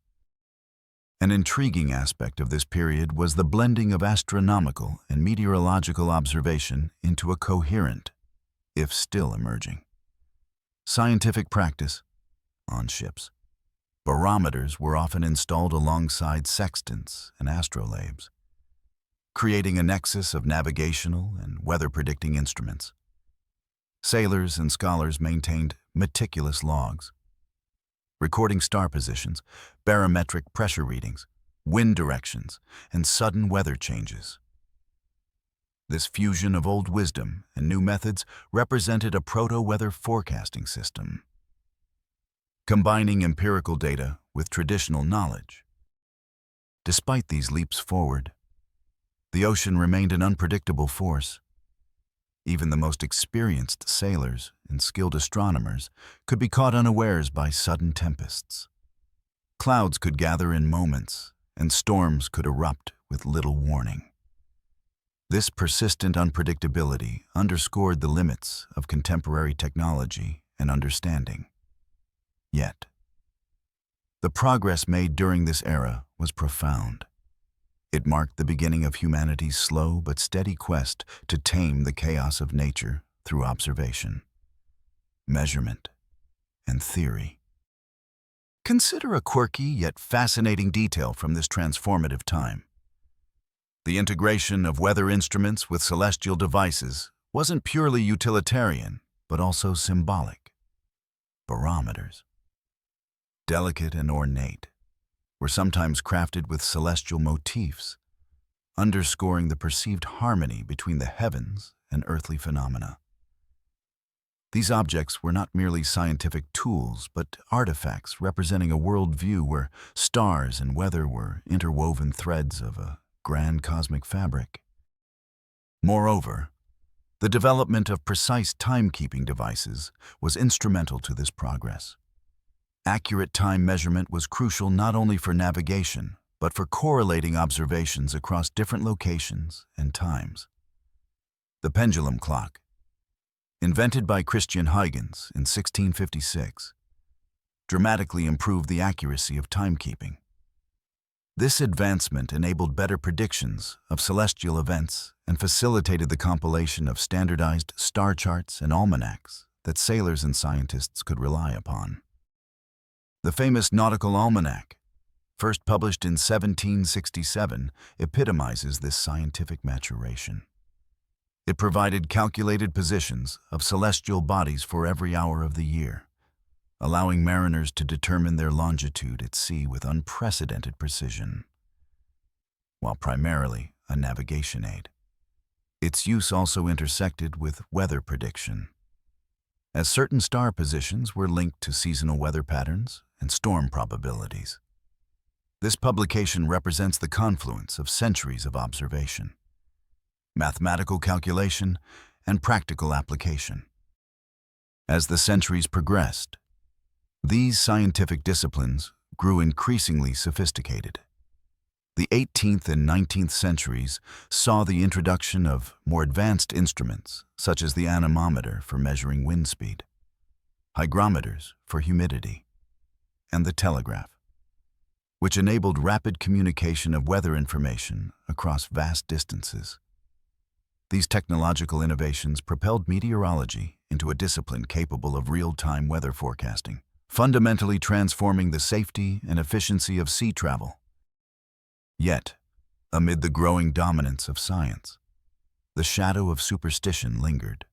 An intriguing aspect of this period was the blending of astronomical and meteorological observation into a coherent, if still emerging, scientific practice on ships. Barometers were often installed alongside sextants and astrolabes, creating a nexus of navigational and weather-predicting instruments. Sailors and scholars maintained meticulous logs, recording star positions, barometric pressure readings, wind directions, and sudden weather changes. This fusion of old wisdom and new methods represented a proto-weather forecasting system, combining empirical data with traditional knowledge. Despite these leaps forward, the ocean remained an unpredictable force. Even the most experienced sailors and skilled astronomers could be caught unawares by sudden tempests. Clouds could gather in moments, and storms could erupt with little warning. This persistent unpredictability underscored the limits of contemporary technology and understanding. Yet, the progress made during this era was profound. It marked the beginning of humanity's slow but steady quest to tame the chaos of nature through observation, measurement, and theory. Consider a quirky yet fascinating detail from this transformative time. The integration of weather instruments with celestial devices wasn't purely utilitarian, but also symbolic. Barometers, delicate and ornate, were sometimes crafted with celestial motifs, underscoring the perceived harmony between the heavens and earthly phenomena. These objects were not merely scientific tools, but artifacts representing a worldview where stars and weather were interwoven threads of a grand cosmic fabric. Moreover, the development of precise timekeeping devices was instrumental to this progress. Accurate time measurement was crucial not only for navigation, but for correlating observations across different locations and times. The pendulum clock, invented by Christian Huygens in 1656, dramatically improved the accuracy of timekeeping. This advancement enabled better predictions of celestial events and facilitated the compilation of standardized star charts and almanacs that sailors and scientists could rely upon. The famous Nautical Almanac, first published in 1767, epitomizes this scientific maturation. It provided calculated positions of celestial bodies for every hour of the year, allowing mariners to determine their longitude at sea with unprecedented precision. While primarily a navigation aid, its use also intersected with weather prediction, as certain star positions were linked to seasonal weather patterns and storm probabilities. This publication represents the confluence of centuries of observation, mathematical calculation, and practical application. As the centuries progressed, these scientific disciplines grew increasingly sophisticated. The 18th and 19th centuries saw the introduction of more advanced instruments, such as the anemometer for measuring wind speed, hygrometers for humidity, and the telegraph. which enabled rapid communication of weather information across vast distances. These technological innovations propelled meteorology into a discipline capable of real-time weather forecasting, fundamentally transforming the safety and efficiency of sea travel. Yet, amid the growing dominance of science, the shadow of superstition lingered.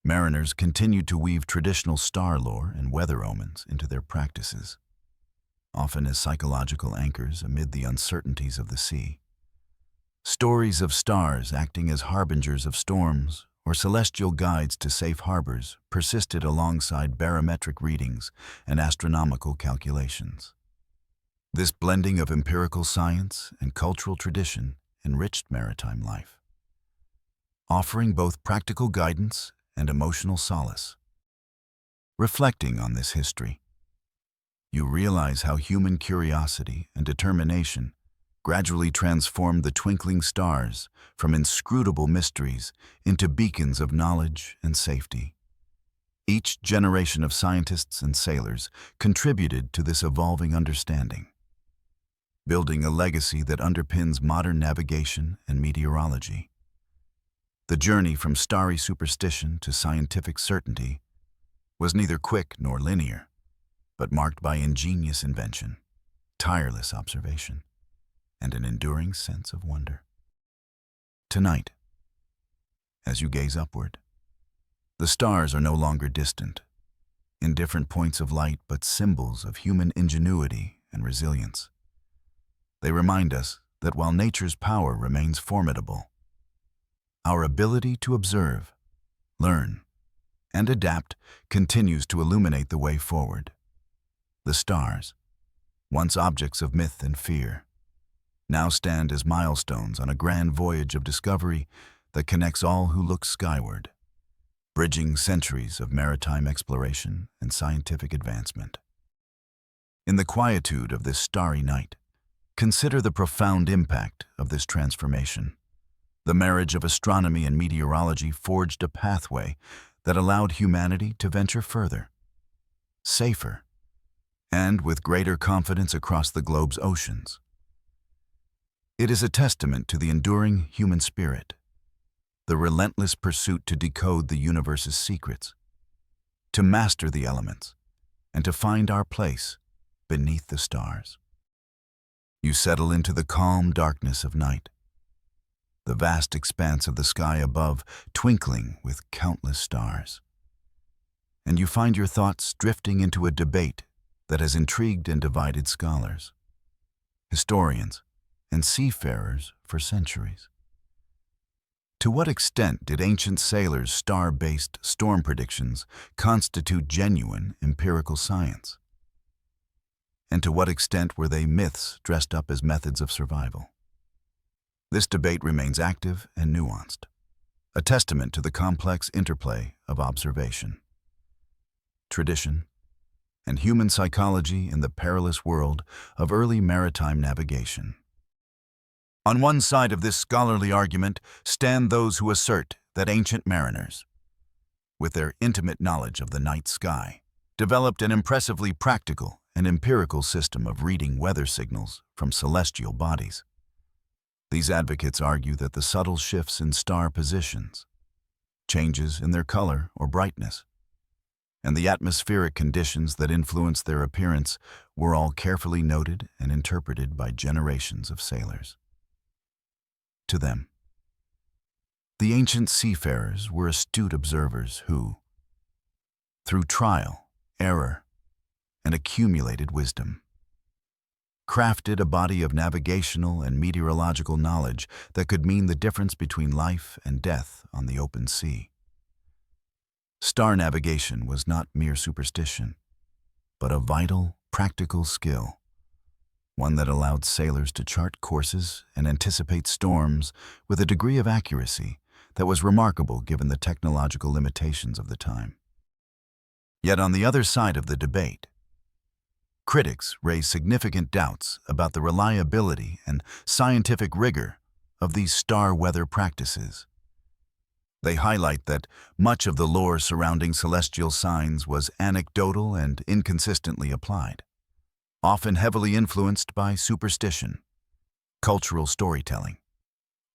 Mariners continued to weave traditional star lore and weather omens into their practices, often as psychological anchors amid the uncertainties of the sea. Stories of stars acting as harbingers of storms or celestial guides to safe harbors persisted alongside barometric readings and astronomical calculations. This blending of empirical science and cultural tradition enriched maritime life, offering both practical guidance and emotional solace. Reflecting on this history, you realize how human curiosity and determination gradually transformed the twinkling stars from inscrutable mysteries into beacons of knowledge and safety. Each generation of scientists and sailors contributed to this evolving understanding, building a legacy that underpins modern navigation and meteorology. The journey from starry superstition to scientific certainty was neither quick nor linear, but marked by ingenious invention, tireless observation, and an enduring sense of wonder. Tonight, as you gaze upward, the stars are no longer distant, indifferent points of light but symbols of human ingenuity and resilience. They remind us that while nature's power remains formidable, our ability to observe, learn, and adapt continues to illuminate the way forward. The stars, once objects of myth and fear, now stand as milestones on a grand voyage of discovery that connects all who look skyward, bridging centuries of maritime exploration and scientific advancement. In the quietude of this starry night, consider the profound impact of this transformation. The marriage of astronomy and meteorology forged a pathway that allowed humanity to venture further, safer, and with greater confidence across the globe's oceans. It is a testament to the enduring human spirit, the relentless pursuit to decode the universe's secrets, to master the elements, and to find our place beneath the stars. You settle into the calm darkness of night, the vast expanse of the sky above twinkling with countless stars. And you find your thoughts drifting into a debate that has intrigued and divided scholars, historians, and seafarers for centuries. To what extent did ancient sailors' star-based storm predictions constitute genuine empirical science? And to what extent were they myths dressed up as methods of survival? This debate remains active and nuanced, a testament to the complex interplay of observation, tradition, and human psychology in the perilous world of early maritime navigation. On one side of this scholarly argument stand those who assert that ancient mariners, with their intimate knowledge of the night sky, developed an impressively practical and empirical system of reading weather signals from celestial bodies. These advocates argue that the subtle shifts in star positions, changes in their color or brightness, and the atmospheric conditions that influence their appearance were all carefully noted and interpreted by generations of sailors. To them, the ancient seafarers were astute observers who, through trial, error, and accumulated wisdom, crafted a body of navigational and meteorological knowledge that could mean the difference between life and death on the open sea. Star navigation was not mere superstition, but a vital, practical skill, one that allowed sailors to chart courses and anticipate storms with a degree of accuracy that was remarkable given the technological limitations of the time. Yet on the other side of the debate, critics raise significant doubts about the reliability and scientific rigor of these star weather practices. They highlight that much of the lore surrounding celestial signs was anecdotal and inconsistently applied, often heavily influenced by superstition, cultural storytelling,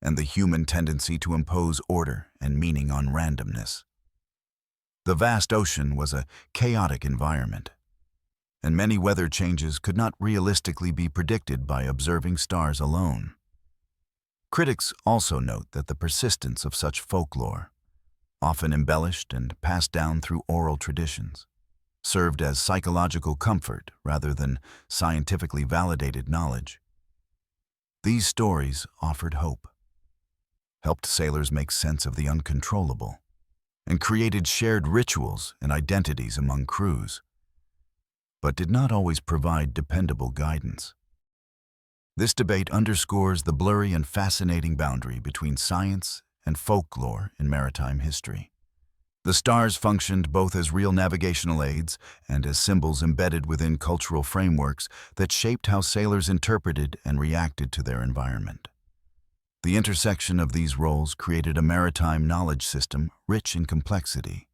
and the human tendency to impose order and meaning on randomness. The vast ocean was a chaotic environment, and many weather changes could not realistically be predicted by observing stars alone. Critics also note that the persistence of such folklore, often embellished and passed down through oral traditions, served as psychological comfort rather than scientifically validated knowledge. These stories offered hope, helped sailors make sense of the uncontrollable, and created shared rituals and identities among crews, but did not always provide dependable guidance. This debate underscores the blurry and fascinating boundary between science and folklore in maritime history. The stars functioned both as real navigational aids and as symbols embedded within cultural frameworks that shaped how sailors interpreted and reacted to their environment. The intersection of these roles created a maritime knowledge system rich in complexity,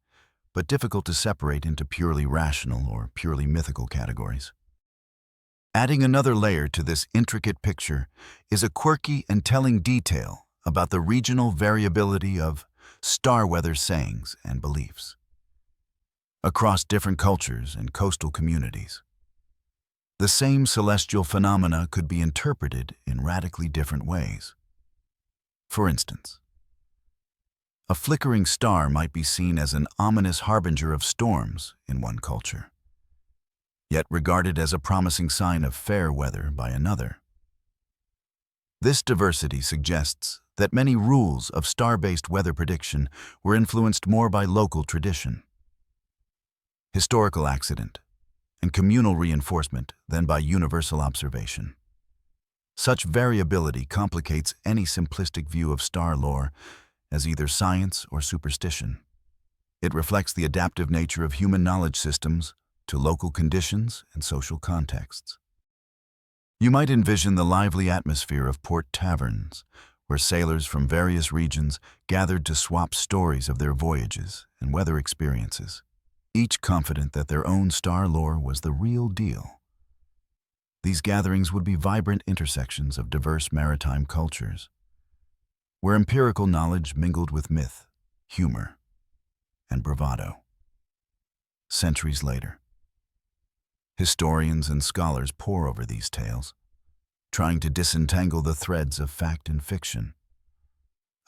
but difficult to separate into purely rational or purely mythical categories. Adding another layer to this intricate picture is a quirky and telling detail about the regional variability of star weather sayings and beliefs across different cultures and coastal communities. The same celestial phenomena could be interpreted in radically different ways. For instance, a flickering star might be seen as an ominous harbinger of storms in one culture, yet regarded as a promising sign of fair weather by another. This diversity suggests that many rules of star-based weather prediction were influenced more by local tradition, historical accident, and communal reinforcement than by universal observation. Such variability complicates any simplistic view of star lore as either science or superstition. It reflects the adaptive nature of human knowledge systems to local conditions and social contexts. You might envision the lively atmosphere of port taverns, where sailors from various regions gathered to swap stories of their voyages and weather experiences, each confident that their own star lore was the real deal. These gatherings would be vibrant intersections of diverse maritime cultures, where empirical knowledge mingled with myth, humor, and bravado. Centuries later, historians and scholars pore over these tales, trying to disentangle the threads of fact and fiction,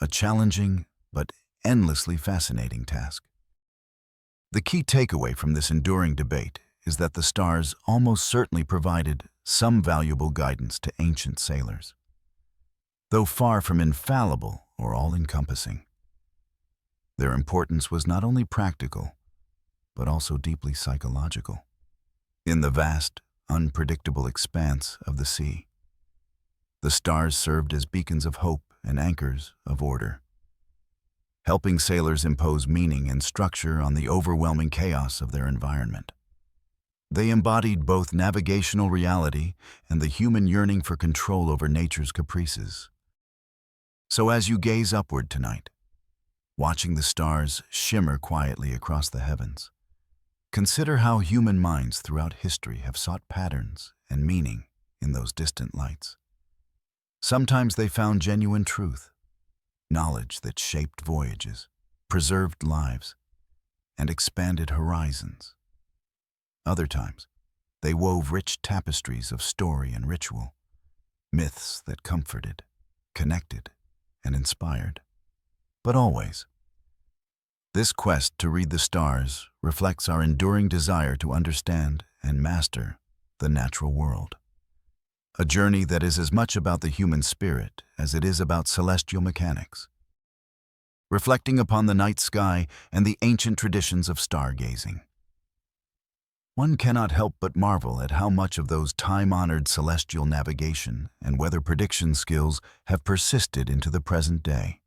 a challenging but endlessly fascinating task. The key takeaway from this enduring debate is that the stars almost certainly provided some valuable guidance to ancient sailors, though far from infallible or all-encompassing. Their importance was not only practical, but also deeply psychological. In the vast, unpredictable expanse of the sea, the stars served as beacons of hope and anchors of order, helping sailors impose meaning and structure on the overwhelming chaos of their environment. They embodied both navigational reality and the human yearning for control over nature's caprices. So as you gaze upward tonight, watching the stars shimmer quietly across the heavens, consider how human minds throughout history have sought patterns and meaning in those distant lights. Sometimes they found genuine truth, knowledge that shaped voyages, preserved lives, and expanded horizons. Other times, they wove rich tapestries of story and ritual, myths that comforted, connected, and inspired. But always, this quest to read the stars reflects our enduring desire to understand and master the natural world. A journey that is as much about the human spirit as it is about celestial mechanics. Reflecting upon the night sky and the ancient traditions of stargazing, one cannot help but marvel at how much of those time-honored celestial navigation and weather prediction skills have persisted into the present day,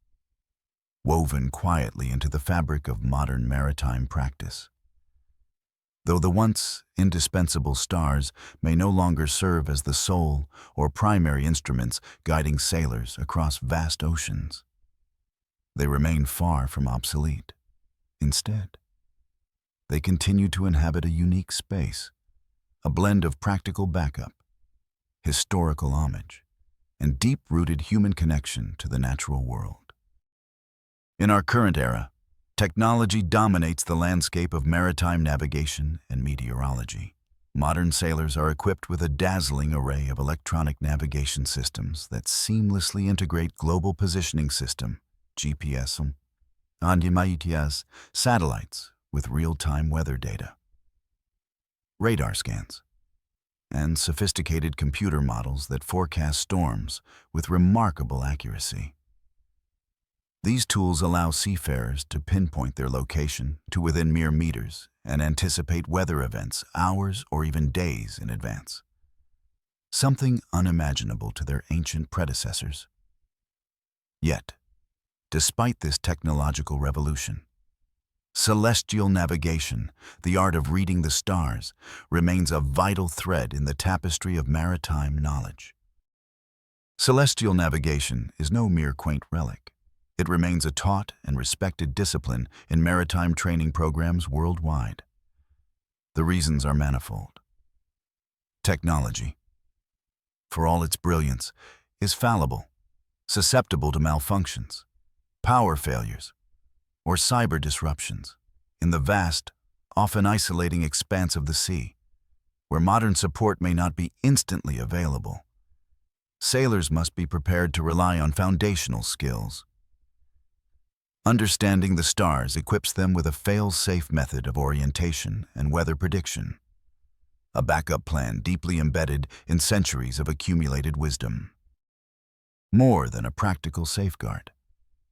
woven quietly into the fabric of modern maritime practice. Though the once indispensable stars may no longer serve as the sole or primary instruments guiding sailors across vast oceans, they remain far from obsolete. Instead, they continue to inhabit a unique space, a blend of practical backup, historical homage, and deep-rooted human connection to the natural world. In our current era, technology dominates the landscape of maritime navigation and meteorology. Modern sailors are equipped with a dazzling array of electronic navigation systems that seamlessly integrate Global Positioning System, GPS, and satellites with real-time weather data, radar scans, and sophisticated computer models that forecast storms with remarkable accuracy. These tools allow seafarers to pinpoint their location to within mere meters and anticipate weather events hours or even days in advance, something unimaginable to their ancient predecessors. Yet, despite this technological revolution, celestial navigation, the art of reading the stars, remains a vital thread in the tapestry of maritime knowledge. Celestial navigation is no mere quaint relic. It remains a taught and respected discipline in maritime training programs worldwide. The reasons are manifold. Technology, for all its brilliance, is fallible, susceptible to malfunctions, power failures, or cyber disruptions in the vast, often isolating expanse of the sea, where modern support may not be instantly available. Sailors must be prepared to rely on foundational skills. Understanding the stars equips them with a fail-safe method of orientation and weather prediction, a backup plan deeply embedded in centuries of accumulated wisdom. More than a practical safeguard,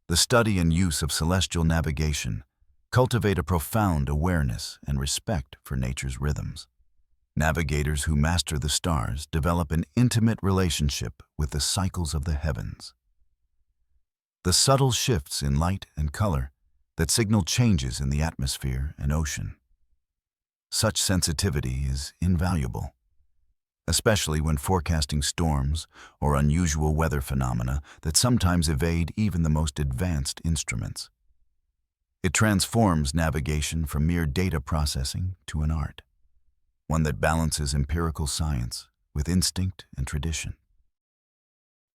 the study and use of celestial navigation cultivate a profound awareness and respect for nature's rhythms. Navigators who master the stars develop an intimate relationship with the cycles of the heavens. The subtle shifts in light and color that signal changes in the atmosphere and ocean. Such sensitivity is invaluable, especially when forecasting storms or unusual weather phenomena that sometimes evade even the most advanced instruments. It transforms navigation from mere data processing to an art, one that balances empirical science with instinct and tradition.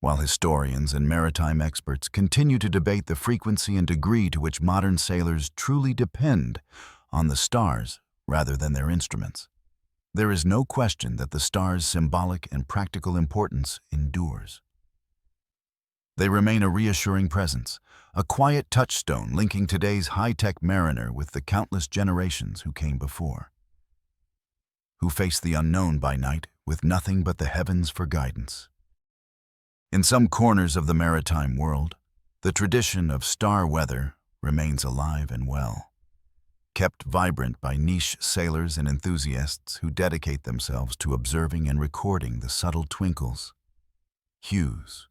While historians and maritime experts continue to debate the frequency and degree to which modern sailors truly depend on the stars rather than their instruments, there is no question that the stars' symbolic and practical importance endures. They remain a reassuring presence, a quiet touchstone linking today's high-tech mariner with the countless generations who came before, who faced the unknown by night with nothing but the heavens for guidance. In some corners of the maritime world, the tradition of star weather remains alive and well, kept vibrant by niche sailors and enthusiasts who dedicate themselves to observing and recording the subtle twinkles, hues,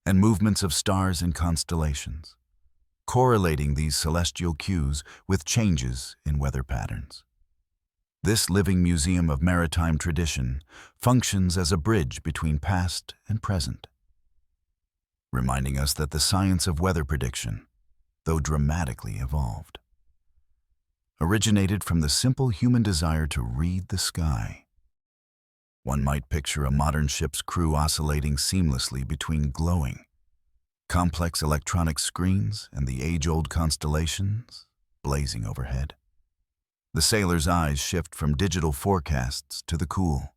and movements of stars and constellations, correlating these celestial cues with changes in weather patterns. This living museum of maritime tradition functions as a bridge between past and present, reminding us that the science of weather prediction, though dramatically evolved, originated from the simple human desire to read the sky. One might picture a modern ship's crew oscillating seamlessly between glowing, complex electronic screens and the age-old constellations blazing overhead. The sailor's eyes shift from digital forecasts to the cool,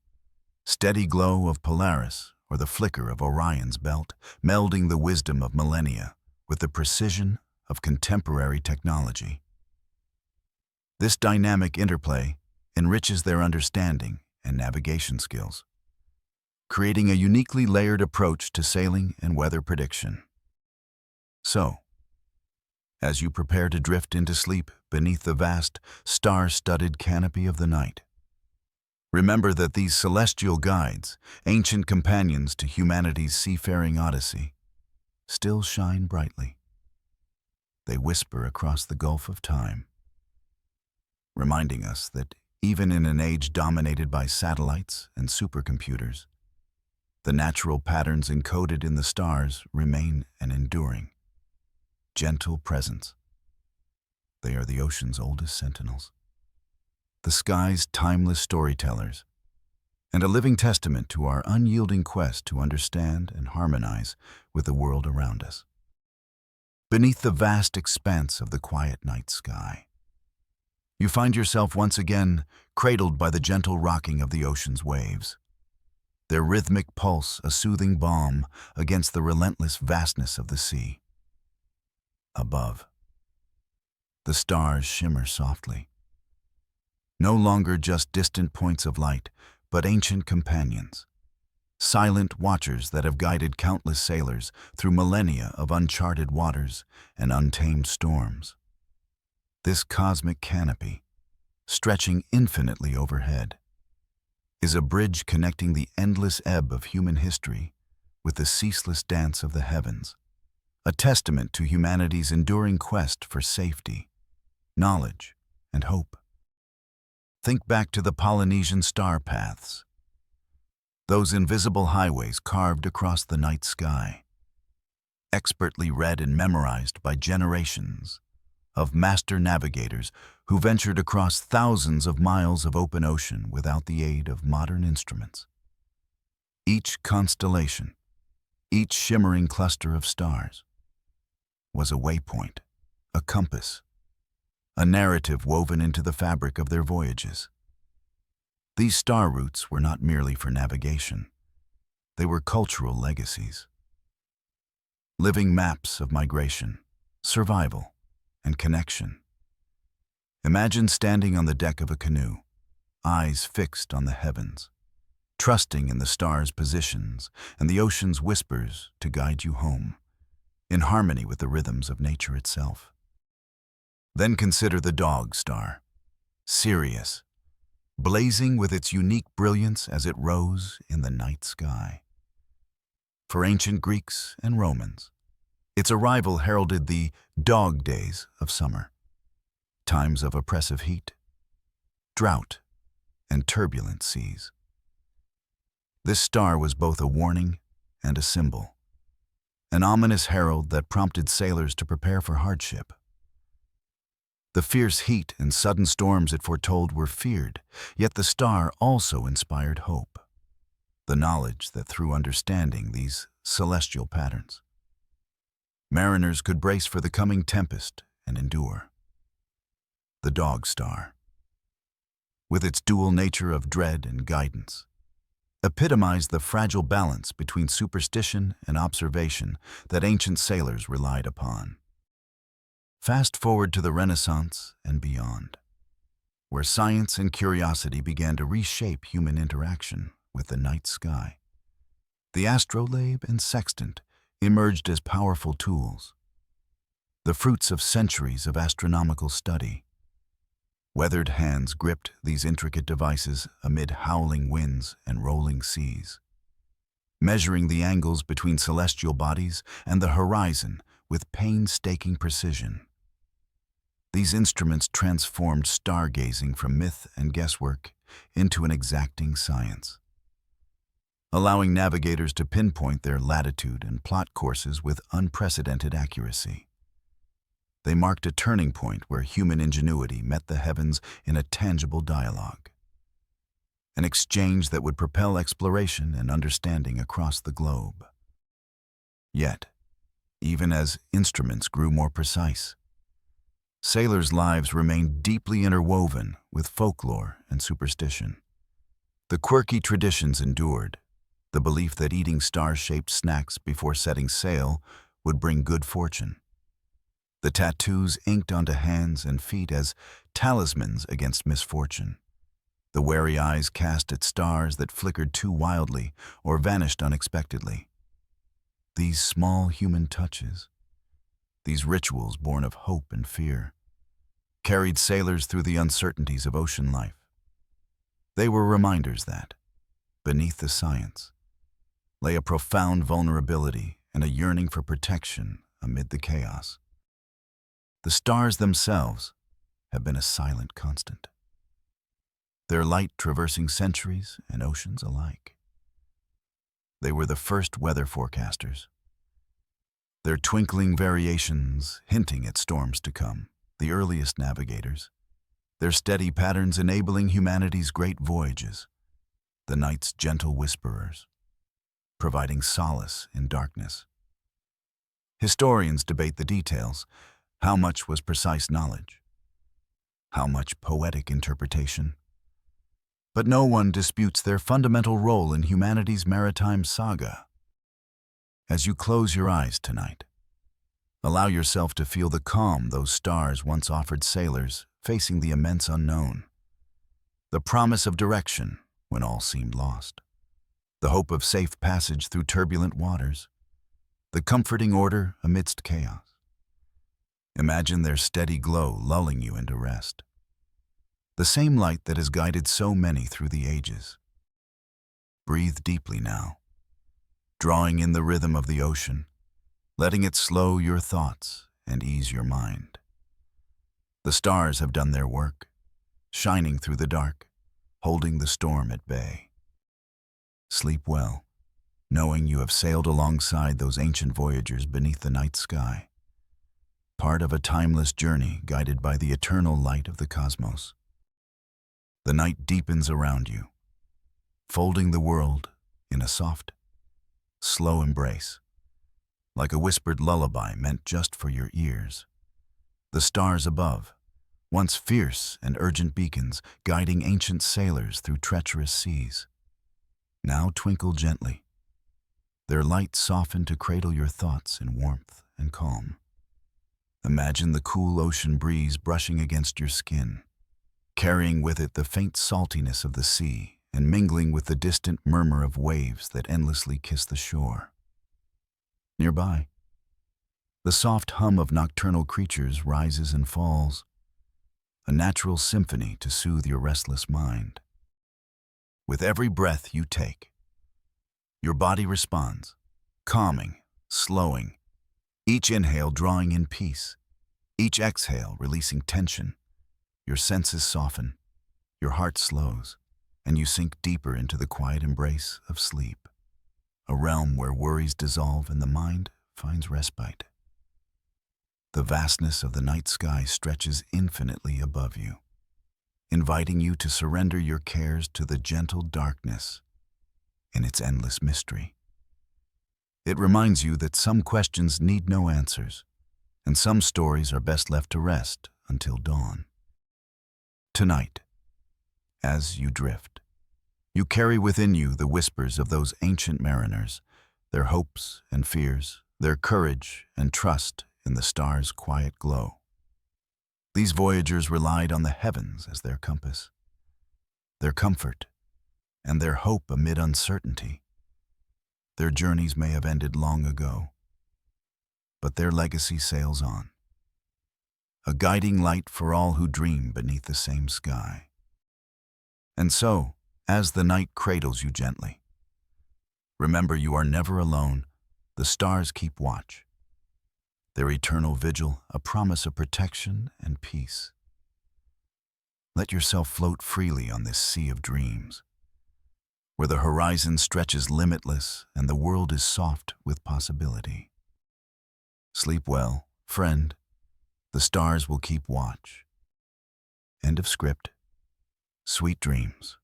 steady glow of Polaris or the flicker of Orion's belt, melding the wisdom of millennia with the precision of contemporary technology. This dynamic interplay enriches their understanding and navigation skills, creating a uniquely layered approach to sailing and weather prediction. So, as you prepare to drift into sleep beneath the vast, star-studded canopy of the night, remember that these celestial guides, ancient companions to humanity's seafaring odyssey, still shine brightly. They whisper across the gulf of time, reminding us that even in an age dominated by satellites and supercomputers, the natural patterns encoded in the stars remain an enduring, gentle presence. They are the ocean's oldest sentinels, the sky's timeless storytellers, and a living testament to our unyielding quest to understand and harmonize with the world around us. Beneath the vast expanse of the quiet night sky, you find yourself once again cradled by the gentle rocking of the ocean's waves, their rhythmic pulse a soothing balm against the relentless vastness of the sea. Above, the stars shimmer softly, no longer just distant points of light, but ancient companions, silent watchers that have guided countless sailors through millennia of uncharted waters and untamed storms. This cosmic canopy, stretching infinitely overhead, is a bridge connecting the endless ebb of human history with the ceaseless dance of the heavens, a testament to humanity's enduring quest for safety, knowledge, and hope. Think back to the Polynesian star paths, those invisible highways carved across the night sky, expertly read and memorized by generations of master navigators who ventured across thousands of miles of open ocean without the aid of modern instruments. Each constellation, each shimmering cluster of stars, was a waypoint, a compass, a narrative woven into the fabric of their voyages. These star routes were not merely for navigation. They were cultural legacies, living maps of migration, survival, and connection. Imagine standing on the deck of a canoe, eyes fixed on the heavens, trusting in the stars' positions and the ocean's whispers to guide you home, in harmony with the rhythms of nature itself. Then consider the Dog Star, Sirius, blazing with its unique brilliance as it rose in the night sky. For ancient Greeks and Romans, its arrival heralded the dog days of summer, times of oppressive heat, drought, and turbulent seas. This star was both a warning and a symbol, an ominous herald that prompted sailors to prepare for hardship. The fierce heat and sudden storms it foretold were feared, yet the star also inspired hope, the knowledge that through understanding these celestial patterns, mariners could brace for the coming tempest and endure. The Dog Star, with its dual nature of dread and guidance, epitomized the fragile balance between superstition and observation that ancient sailors relied upon. Fast forward to the Renaissance and beyond, where science and curiosity began to reshape human interaction with the night sky. The astrolabe and sextant emerged as powerful tools, the fruits of centuries of astronomical study. Weathered hands gripped these intricate devices amid howling winds and rolling seas, measuring the angles between celestial bodies and the horizon with painstaking precision. These instruments transformed stargazing from myth and guesswork into an exacting science, allowing navigators to pinpoint their latitude and plot courses with unprecedented accuracy. They marked a turning point where human ingenuity met the heavens in a tangible dialogue, an exchange that would propel exploration and understanding across the globe. Yet, even as instruments grew more precise, sailors' lives remained deeply interwoven with folklore and superstition. The quirky traditions endured, the belief that eating star-shaped snacks before setting sail would bring good fortune, the tattoos inked onto hands and feet as talismans against misfortune, the wary eyes cast at stars that flickered too wildly or vanished unexpectedly. These small human touches, these rituals born of hope and fear, carried sailors through the uncertainties of ocean life. They were reminders that, beneath the science, lay a profound vulnerability and a yearning for protection amid the chaos. The stars themselves have been a silent constant, their light traversing centuries and oceans alike. They were the first weather forecasters, their twinkling variations hinting at storms to come, the earliest navigators, their steady patterns enabling humanity's great voyages. the night's gentle whisperers, providing solace in darkness. Historians debate the details. How much was precise knowledge? How much poetic interpretation? But no one disputes their fundamental role in humanity's maritime saga. As you close your eyes tonight, allow yourself to feel the calm those stars once offered sailors facing the immense unknown. The promise of direction when all seemed lost. The hope of safe passage through turbulent waters. The comforting order amidst chaos. Imagine their steady glow lulling you into rest. The same light that has guided so many through the ages. Breathe deeply now, drawing in the rhythm of the ocean, letting it slow your thoughts and ease your mind. The stars have done their work, shining through the dark, holding the storm at bay. Sleep well, knowing you have sailed alongside those ancient voyagers beneath the night sky, part of a timeless journey guided by the eternal light of the cosmos. The night deepens around you, folding the world in a soft, slow embrace, like a whispered lullaby meant just for your ears. The stars above, once fierce and urgent beacons guiding ancient sailors through treacherous seas, now twinkle gently, their light softened to cradle your thoughts in warmth and calm. Imagine the cool ocean breeze brushing against your skin, carrying with it the faint saltiness of the sea and mingling with the distant murmur of waves that endlessly kiss the shore. Nearby, the soft hum of nocturnal creatures rises and falls, a natural symphony to soothe your restless mind. With every breath you take, your body responds, calming, slowing, each inhale drawing in peace, each exhale releasing tension. Your senses soften, your heart slows, and you sink deeper into the quiet embrace of sleep, a realm where worries dissolve and the mind finds respite. The vastness of the night sky stretches infinitely above you, inviting you to surrender your cares to the gentle darkness in its endless mystery. It reminds you that some questions need no answers, and some stories are best left to rest until dawn. Tonight, as you drift, you carry within you the whispers of those ancient mariners, their hopes and fears, their courage and trust in the stars' quiet glow. These voyagers relied on the heavens as their compass, their comfort, and their hope amid uncertainty. Their journeys may have ended long ago, but their legacy sails on, a guiding light for all who dream beneath the same sky. And so, as the night cradles you gently, remember you are never alone. The stars keep watch, their eternal vigil a promise of protection and peace. Let yourself float freely on this sea of dreams, where the horizon stretches limitless and the world is soft with possibility. Sleep well, friend. The stars will keep watch. End of script. Sweet dreams.